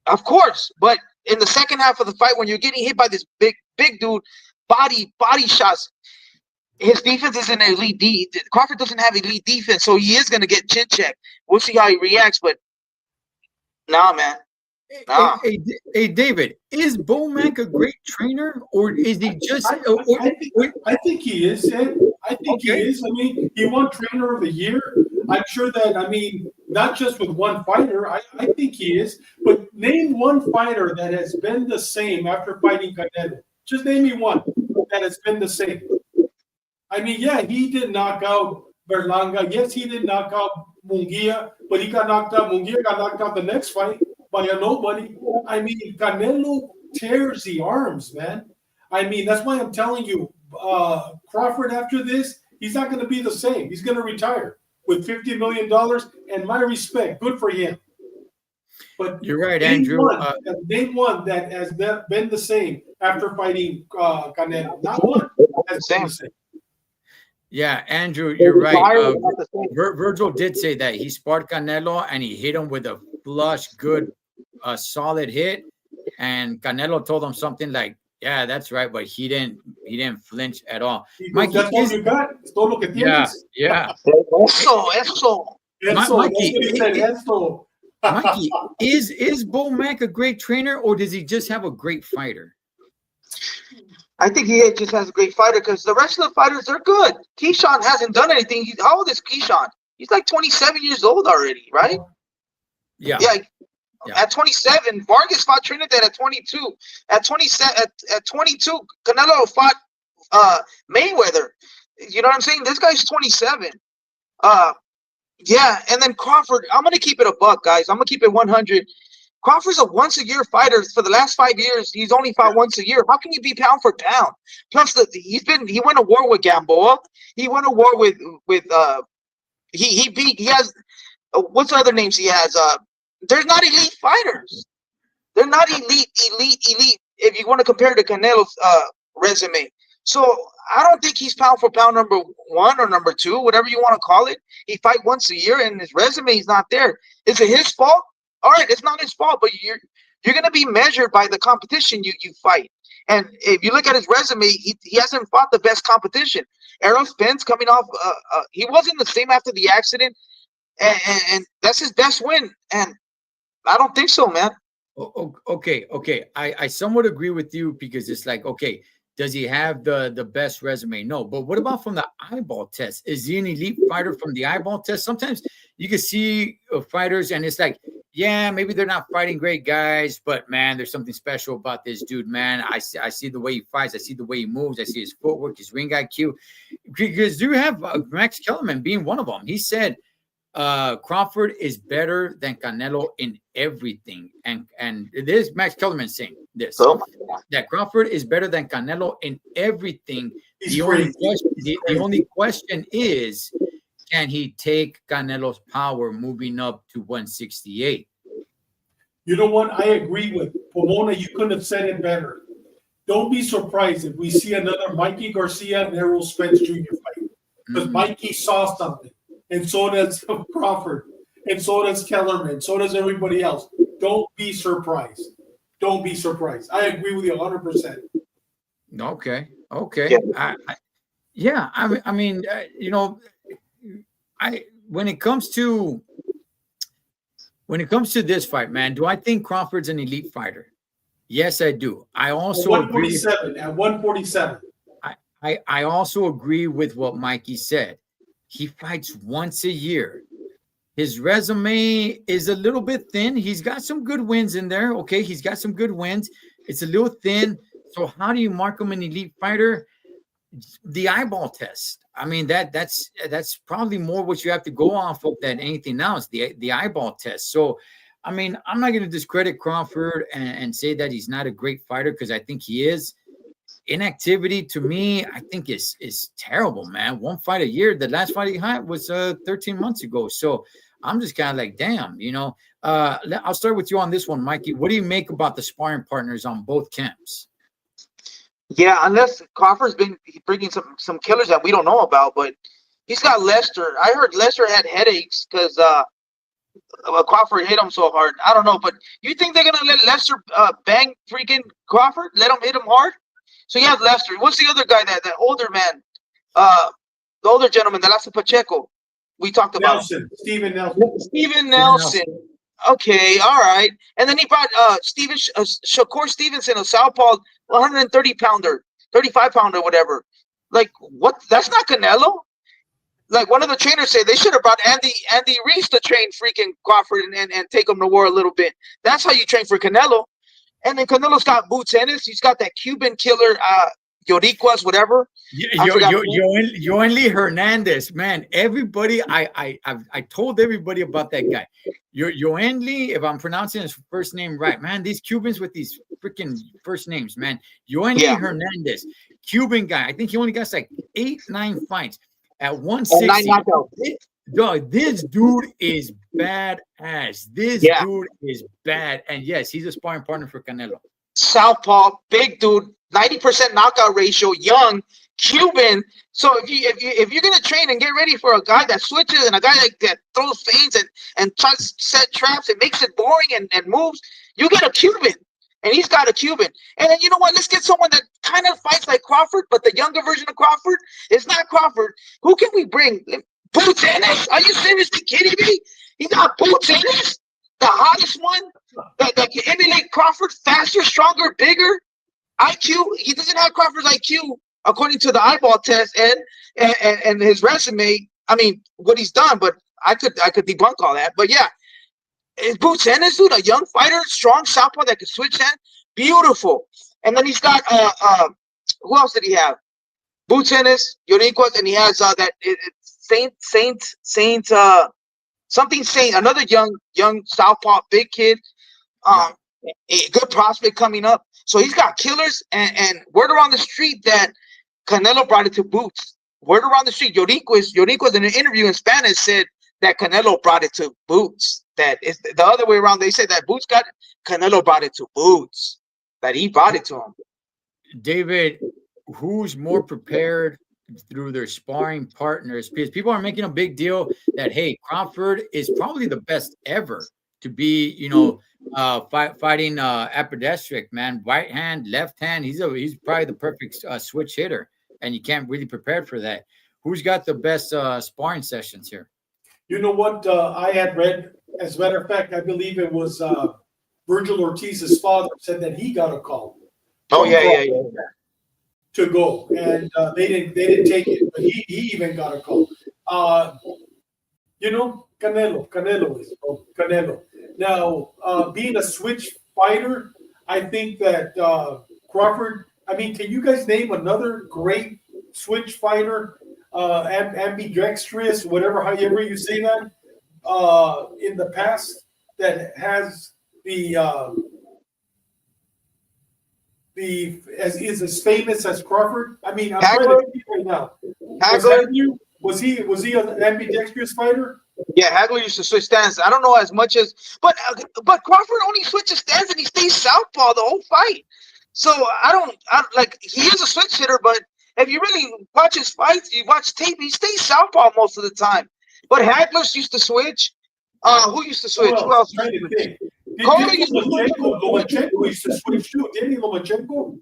of course, but in the second half of the fight, when you're getting hit by this big dude, body shots, his defense isn't elite. Crawford doesn't have elite defense, so he is going to get chin checked. We'll see how he reacts, but nah, man. Hey, David, is Bomac a great trainer, or is he just? I think he is, Ed. I think he is. I mean, he won Trainer of the Year. I'm sure that, I mean, not just with one fighter. I think he is. But name one fighter that has been the same after fighting Canelo. Just name me one that has been the same. I mean, yeah, he did knock out Berlanga. Yes, he did knock out Munguia, but he got knocked out. Munguia got knocked out the next fight by a nobody. I mean, Canelo tears the arms, man. I mean, that's why I'm telling you, Crawford, after this, he's not going to be the same. He's going to retire with $50 million, and my respect, good for him. But you're right, Andrew. Name one that has been the same after fighting Canelo. Not one has been the same. Yeah, Andrew, you're right. Virgil did say that he sparred Canelo and he hit him with a flush, good, solid hit. And Canelo told him something like, "Yeah, that's right," but he didn't flinch at all. Mikey, that's all you got. Es todo lo que tienes. Yeah. Eso. Mikey, is Bomac a great trainer, or does he just have a great fighter? I think he just has a great fighter because the rest of the fighters, they're good. Keyshawn hasn't done anything. How old is Keyshawn? He's like 27 years old already, right? Yeah. At 27, Vargas fought Trinidad at 22. At 22, Canelo fought Mayweather. You know what I'm saying? This guy's 27. And then Crawford, I'm going to keep it a buck, guys. I'm going to keep it 100. Crawford's a once-a-year fighter. For the last 5 years, he's only fought once a year. How can you be pound for pound? Plus, he went to war with Gamboa. He went to war with he has what's the other names he has? They're not elite fighters. They're not elite. If you want to compare to Canelo's resume, so I don't think he's pound for pound number 1 or number 2, whatever you want to call it. He fight once a year, and his resume is not there. Is it his fault? All right, it's not his fault, but you're going to be measured by the competition you fight. And if you look at his resume, he hasn't fought the best competition. Errol Spence coming off, he wasn't the same after the accident, and that's his best win. And I don't think so, man. Okay. I somewhat agree with you because it's like, okay, does he have the best resume? No, but what about from the eyeball test? Is he an elite fighter from the eyeball test? Sometimes you can see fighters and it's like, yeah, maybe they're not fighting great guys, but man, there's something special about this dude, man. I see the way he fights. I see the way he moves. I see his footwork, his ring IQ. Because you have Max Kellerman being one of them. He said Crawford is better than Canelo in everything. And it is Max Kellerman saying this. That Crawford is better than Canelo in everything. The only question is, can he take Canelo's power moving up to 168? You know what? I agree with Pomona. You couldn't have said it better. Don't be surprised if we see another Mikey Garcia and Errol Spence Jr. fight. Because Mikey saw something. And so does Crawford. And so does Kellerman. So does everybody else. Don't be surprised. Don't be surprised. I agree with you 100%. Okay. Yeah. I mean, you know, when it comes to this fight, man, do I think Crawford's an elite fighter? Yes, I do. I also agree at 147. I also agree with what Mikey said. He fights once a year. His resume is a little bit thin. He's got some good wins in there. Okay, he's got some good wins. It's a little thin. So how do you mark him an elite fighter? The eyeball test. I mean, that's probably more what you have to go off of than anything else. The eyeball test. So, I mean, I'm not going to discredit Crawford and say that he's not a great fighter, because I think he is. Inactivity to me, I think is terrible, man. One fight a year. The last fight he had was 13 months ago. So I'm just kind of like, damn, you know. I'll start with you on this one, Mikey. What do you make about the sparring partners on both camps? Yeah, unless Crawford's been bringing some killers that we don't know about, but he's got Lester. I heard Lester had headaches because Crawford hit him so hard. I don't know, but you think they're gonna let Lester bang freaking Crawford? Let him hit him hard? So you have Lester. What's the other guy? That older man, the older gentleman, the Lasso Pacheco. We talked about Steven Nelson. Steven Nelson. Okay, all right. And then he brought Shakur Stevenson, a southpaw, 130-pounder, 35-pounder, whatever. Like, what? That's not Canelo. Like, one of the trainers said they should have brought Andy Reese to train freaking Crawford and take him to war a little bit. That's how you train for Canelo. And then Canelo's got Boots Ennis. He's got that Cuban killer, Yoriquas, whatever. Yoenli Hernandez, man. Everybody, I told everybody about that guy. Yoenli, if I'm pronouncing his first name right, man. These Cubans with these freaking first names, man. Yoenli Hernandez, Cuban guy. I think he only got like 8-9 fights at 160. Dog, this dude is badass. This dude is bad, and yes, he's a sparring partner for Canelo. Southpaw, big dude, 90% knockout ratio, young, Cuban. So if you're gonna train and get ready for a guy that switches and a guy that throws feints and tries to set traps and makes it boring and moves, you get a Cuban, and he's got a Cuban. And then you know what? Let's get someone that kind of fights like Crawford, but the younger version of Crawford. It's not Crawford. Who can we bring? Boots Ennis? Are you seriously kidding me? He got Boots Ennis, the hottest one that can emulate Crawford, faster, stronger, bigger. IQ. He doesn't have Crawford's IQ according to the eyeball test and his resume. I mean, what he's done, but I could debunk all that. But yeah, it's Boots Ennis, dude, a young fighter, strong southpaw that can switch hand, beautiful. And then he's got who else did he have? Boots Ennis, Yoriquas, and he has that. Saint, another young southpaw, big kid, a good prospect coming up. So he's got killers, and word around the street that Canelo brought it to Boots. Word around the street, Yoriquas in an interview in Spanish said that Canelo brought it to Boots. That is the other way around. They said that Boots got it, Canelo brought it to Boots. That he brought it to him. David, who's more prepared through their sparring partners? Because people are making a big deal that, hey, Crawford is probably the best ever to be, you know, fighting ambidextric, man. Right hand, left hand. He's probably the perfect switch hitter, and you can't really prepare for that. Who's got the best sparring sessions here? You know what I had read? As a matter of fact, I believe it was Virgil Ortiz's father said that he got a call. Oh yeah. To go, and they didn't take it, but he even got a call. You know, Canelo is Canelo. Now, being a switch fighter, I think that Crawford. I mean, can you guys name another great switch fighter, ambidextrous, however you say that, in the past that has the as famous as Crawford? I mean, I'm trying to think right now. Was he an ambidextrous fighter? Yeah, Hagler used to switch stands. I don't know as much as, but Crawford only switches stands and he stays southpaw the whole fight. So I don't like. He is a switch hitter, but if you really watch his fights, you watch tape, he stays southpaw most of the time. But Hagler used to switch. Who used to switch? Who else? Trying to think. Lomachenko used to switch too, didn't he? Lomachenko?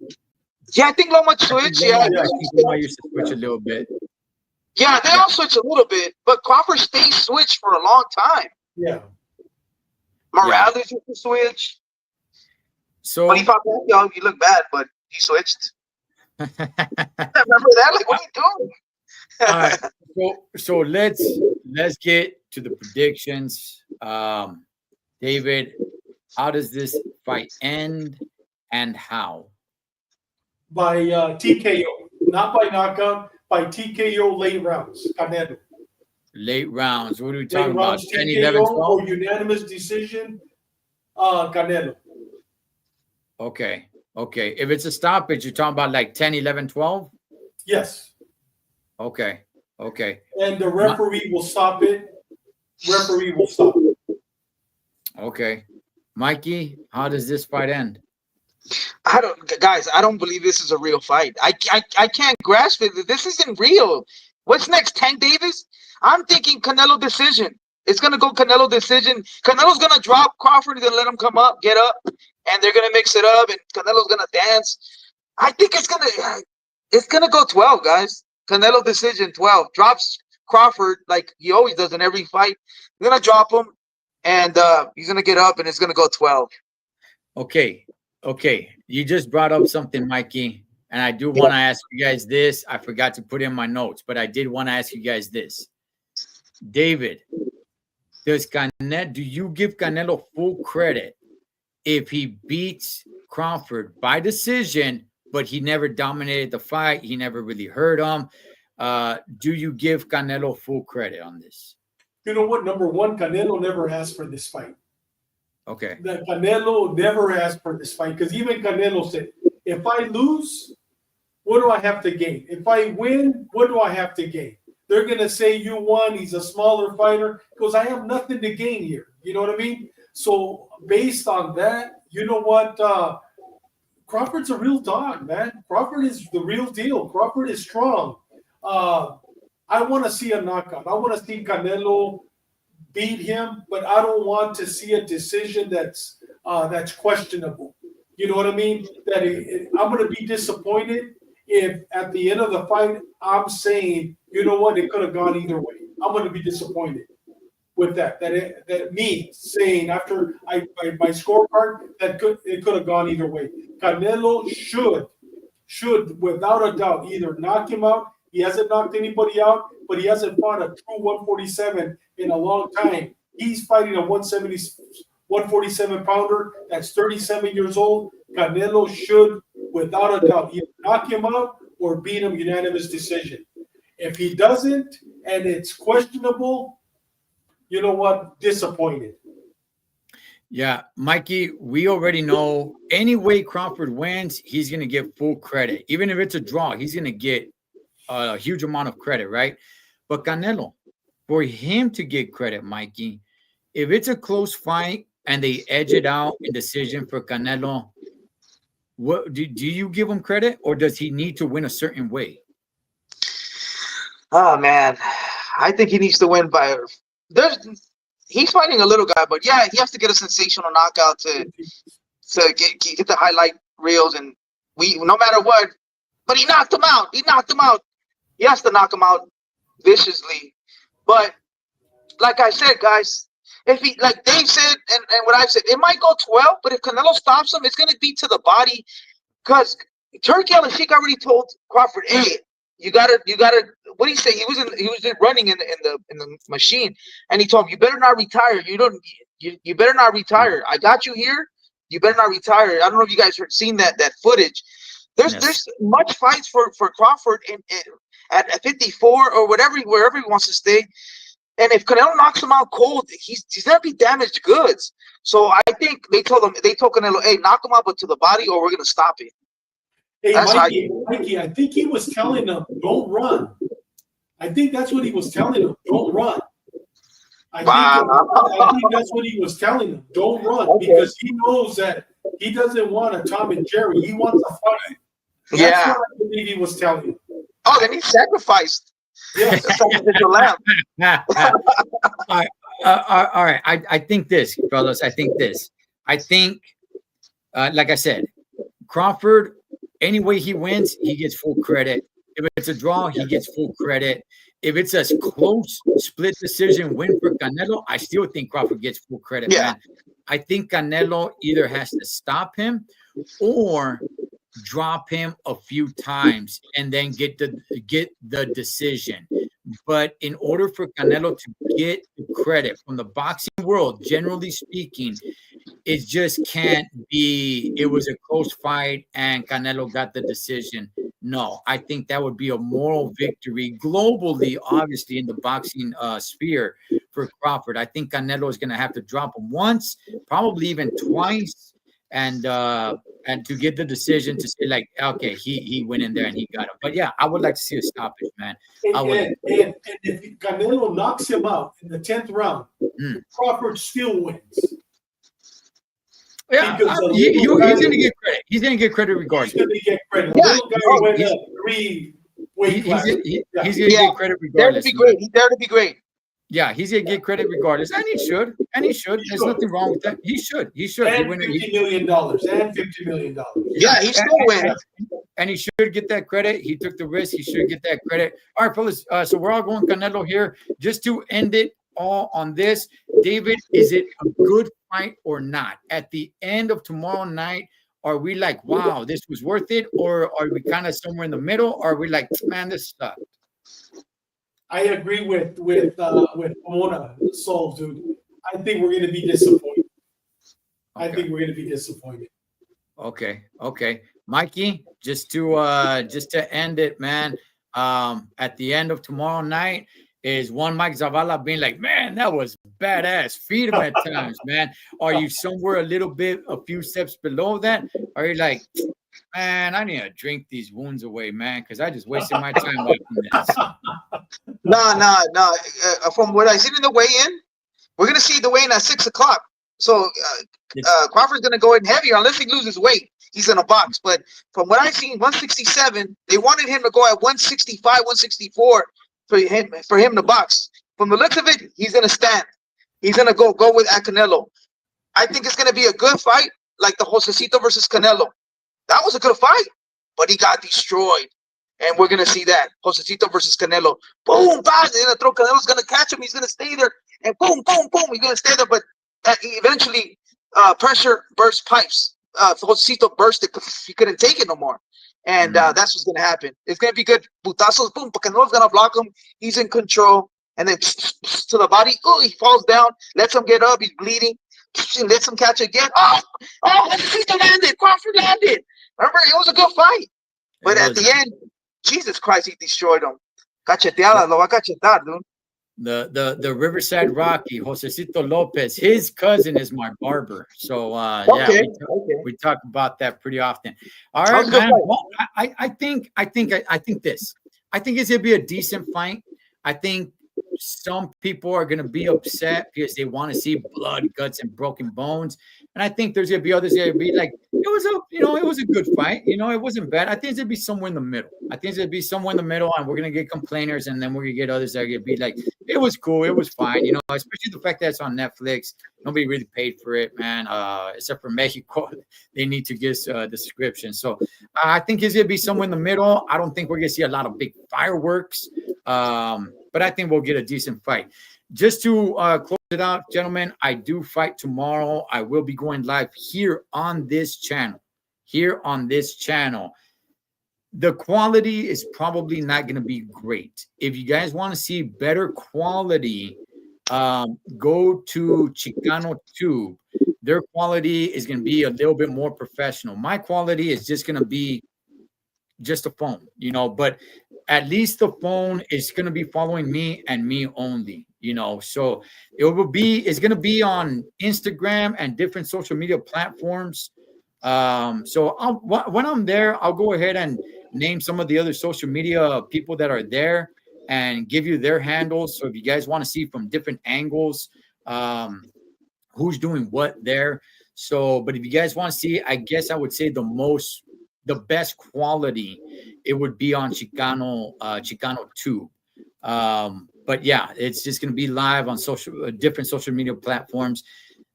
Yeah, I think Lomachenko switch. Yeah, I think Loma used to switch a little bit. Yeah, they all switch a little bit, but Crawford stays switched for a long time. Yeah. Morales used to switch. So when he popped out, y'all, he looked bad, but he switched. Remember that? Like, what are you doing? All right. So let's get to the predictions. David, how does this fight end and how? By TKO, not by knockout, by TKO late rounds. Canelo. Late rounds. What are we talking about? 10, TKO 11, 12? or unanimous decision, Canelo. Okay. If it's a stoppage, you're talking about like 10, 11, 12? Yes. Okay. And the referee will stop it. Okay. Mikey, how does this fight end? I don't believe this is a real fight. I can't grasp it. This isn't real. What's next? Tank Davis? I'm thinking Canelo decision. It's gonna go Canelo decision. Canelo's gonna drop Crawford. He's gonna let him come up, get up, and they're gonna mix it up. And Canelo's gonna dance. I think it's gonna go 12, guys. Canelo decision 12. Drops Crawford like he always does in every fight. He's gonna drop him, and he's gonna get up, and it's gonna go 12. Okay. You just brought up something, Mikey, and I do want to ask you guys this. I forgot to put in my notes, but I did want to ask you guys this. David, do you give Canelo full credit if he beats Crawford by decision, but he never dominated the fight? He never really hurt him. Do you give Canelo full credit on this? You know what? Number one, Canelo never asked for this fight. Okay. That Canelo never asked for this fight because even Canelo said, if I lose, what do I have to gain? If I win, what do I have to gain? They're going to say you won. He's a smaller fighter because I have nothing to gain here. You know what I mean? So based on that, you know what? Crawford's a real dog, man. Crawford is the real deal. Crawford is strong. I want to see a knockout. I want to see Canelo beat him, but I don't want to see a decision that's questionable. You know what I mean? I'm going to be disappointed if at the end of the fight I'm saying, you know what, it could have gone either way. I'm going to be disappointed with that. That me saying after my scorecard it could have gone either way. Canelo should without a doubt either knock him out. He hasn't knocked anybody out, but he hasn't fought a true 147 in a long time. He's fighting a 147 pounder that's 37 years old. Canelo should, without a doubt, either knock him out or beat him unanimous decision. If he doesn't and it's questionable, you know what? Disappointed. Yeah, Mikey, we already know any way Crawford wins, he's going to get full credit. Even if it's a draw, he's going to get a huge amount of credit, right? But Canelo, for him to get credit, Mikey, if it's a close fight and they edge it out in decision for Canelo, what do you give him credit, or does he need to win a certain way? Oh man, I think he needs to win by. He's fighting a little guy, but yeah, he has to get a sensational knockout to get the highlight reels, and no matter what. But he knocked him out. He has to knock him out viciously. But like I said, guys, if he, like Dave said, and what I've said, it might go 12, but if Canelo stops him, it's going to be to the body. Because Turkey Al-Sheikh already told Crawford, hey, you gotta. What did he say? He was running in the machine, and he told him, you better not retire. you better not retire. I got you here. You better not retire. I don't know if you guys have seen that footage. There's much fights for Crawford at 54 or wherever he wants to stay. And if Canelo knocks him out cold, he's gonna be damaged goods. So I think they told Canelo, hey, knock him out, but to the body, or we're gonna stop it. Hey, Mikey, I think he was telling him, don't run. I think that's what he was telling him, don't run. I think that's what he was telling him, don't run, because he knows that he doesn't want a Tom and Jerry. He wants a fight. That's what I believe he was telling him. Oh, then he sacrificed. Yes. Sacrificial lamb. All right. I think this, fellas. I think, like I said, Crawford, any way he wins, he gets full credit. If it's a draw, he gets full credit. If it's a close split decision win for Canelo, I still think Crawford gets full credit, man. I think Canelo either has to stop him or drop him a few times and then get the decision. But in order for Canelo to get the credit from the boxing world, generally speaking, it just can't be it was a close fight and Canelo got the decision. No, I think that would be a moral victory globally, obviously, in the boxing sphere for Crawford. I think Canelo is going to have to drop him once, probably even twice, and to get the decision to say, like, okay, he went in there and he got him. But yeah, I would like to see a stoppage, man. And if Canelo knocks him out in the 10th round, Crawford still wins. Yeah, he's going to get credit. He's going to get credit regardless. He's going to get credit. The little guy went up 3 weight classes. He's going to get credit regardless. He's there to be great. Yeah, he's going to get credit regardless. And he should. There's nothing wrong with that. He should. And $50 million. Yeah, he still wins. And he should get that credit. He took the risk. He should get that credit. All right, fellas. So we're all going Canelo here. Just to end it all on this, David, is it a good fight or not? At the end of tomorrow night, are we like, wow, this was worth it? Or are we kind of somewhere in the middle? Or are we like, man, this sucked? I agree with Pomona Soul, dude. I think we're going to be disappointed. Okay. Mikey, just to end it, man. At the end of tomorrow night, is one Mike Zavala being like, man, that was badass. Feed him at times, man. Are you somewhere a few steps below that? Are you like, man, I need to drink these wounds away, man, because I just wasted my time watching this. No. From what I see in the weigh-in, we're gonna see the weigh-in at 6 o'clock. So Crawford's gonna go in heavier unless he loses weight. He's in a box. But from what I've seen, 167. They wanted him to go at 165, 164 for him to box. From the looks of it, he's gonna stand. He's gonna go with Canelo. I think it's gonna be a good fight, like the Josecito versus Canelo. That was a good fight, but he got destroyed. And we're going to see that. Josecito versus Canelo. Boom, bang. They're going to throw. Canelo's going to catch him. He's going to stay there. And boom, boom, boom. He's going to stay there. But eventually, pressure burst pipes. Josecito burst it because he couldn't take it no more. And that's what's going to happen. It's going to be good. Putazos, boom. But Canelo's going to block him. He's in control. And then to the body. Oh, he falls down. Lets him get up. He's bleeding. Lets him catch again. Oh, Josecito landed. Crawford landed. Remember, it was a good fight. But at the end, Jesus Christ, he destroyed him. Cacheteada, lo va a cachetar, dude. The Riverside Rocky, Josecito Lopez, his cousin is my barber. So we talk about that pretty often. All right, man. Well, I think this. I think it's gonna be a decent fight. I think some people are gonna be upset because they want to see blood, guts, and broken bones. And I think there's gonna be others that gonna be like, it was a good fight. It wasn't bad. I think it's gonna be somewhere in the middle. And we're gonna get complainers, and then we're gonna get others that are gonna be like, it was cool, it was fine. Especially the fact that it's on Netflix. Nobody really paid for it, man. Except for Mexico, they need to give the subscription. So I think it's gonna be somewhere in the middle. I don't think we're gonna see a lot of big fireworks, but I think we'll get a decent fight. Just to close it out, gentlemen, I do fight tomorrow. I will be going live here on this channel. The quality is probably not going to be great. If you guys want to see better quality, go to Chicano Tube. Their quality is going to be a little bit more professional. My quality is just going to be just a phone, you know, but at least the phone is going to be following me and me only, you know. So it's going to be on Instagram and different social media platforms. So when I'm there, I'll go ahead and name some of the other social media people that are there and give you their handles. So if you guys want to see from different angles, who's doing what there. So, but if you guys want to see, I guess I would say the best quality, it would be on Chicano 2. But yeah, it's just going to be live on different social media platforms.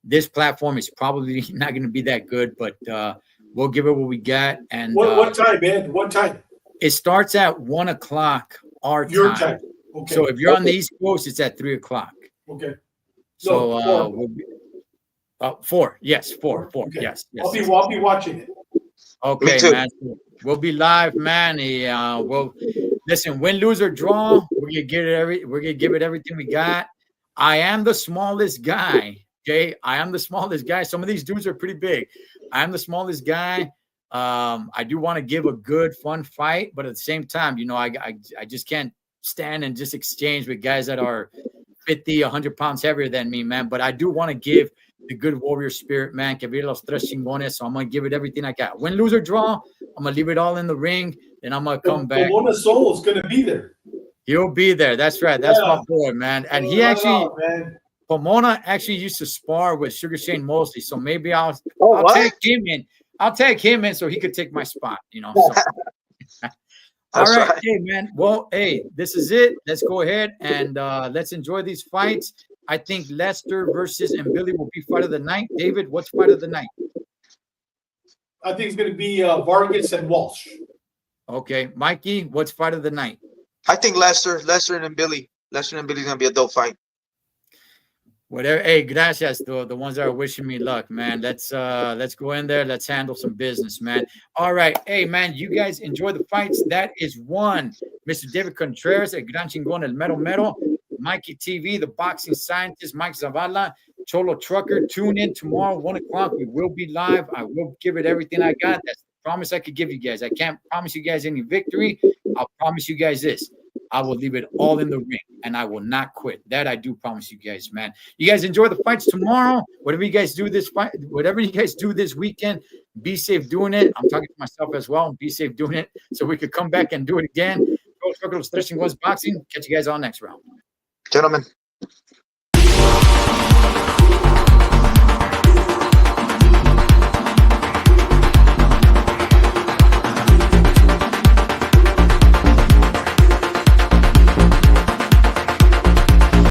This platform is probably not going to be that good, but we'll give it what we got. And what time, man? What time? It starts at 1 o'clock your time. Okay. So if you're on the East Coast, it's at 3 o'clock. Okay. So we'll be, 4. Yes, 4. Okay. Yes. I'll be watching it. Okay, man. We'll be live, man. Well, listen, win, lose, or draw, we're gonna give it everything we got. I am the smallest guy. Okay, I am the smallest guy. Some of these dudes are pretty big. I am the smallest guy. I do want to give a good, fun fight, but at the same time, you know, I just can't stand and just exchange with guys that are 50, 100 pounds heavier than me, man. But I do want to give the good warrior spirit, man. Que viva los tres chingones. So I'm gonna give it everything I got. Win, lose, or draw, I'm gonna leave it all in the ring. Then I'm gonna come back. Pomona Soul is gonna be there. He'll be there. That's right. That's my boy, man. And he actually, Pomona actually used to spar with Sugar Shane Mosley. So maybe I'll take him in. I'll take him in so he could take my spot. You know. So. All right, hey man. Well, hey, this is it. Let's go ahead and let's enjoy these fights. I think Lester versus and Billy will be fight of the night. David, what's fight of the night? I think it's going to be Vargas and Walsh. Okay, Mikey, what's fight of the night? I think Lester and Billy. Lester and Billy's going to be a dope fight. Whatever. Hey, gracias to the ones that are wishing me luck, man. Let's go in there. Let's handle some business, man. All right. Hey, man, you guys enjoy the fights. That is one. Mr. David Contreras, El Gran Chingón, El Mero Mero. Mikey TV, the boxing scientist, Mike Zavala, Cholo Trucker. Tune in tomorrow, 1 o'clock. We will be live. I will give it everything I got. That's the promise I could give you guys. I can't promise you guys any victory. I'll promise you guys this. I will leave it all in the ring, and I will not quit. That I do promise you guys, man. You guys enjoy the fights tomorrow. Whatever you guys do this weekend, be safe doing it. I'm talking to myself as well. Be safe doing it so we could come back and do it again. Cholo Trucker, Los Tres Chingones Boxing. Catch you guys on next round. Gentlemen.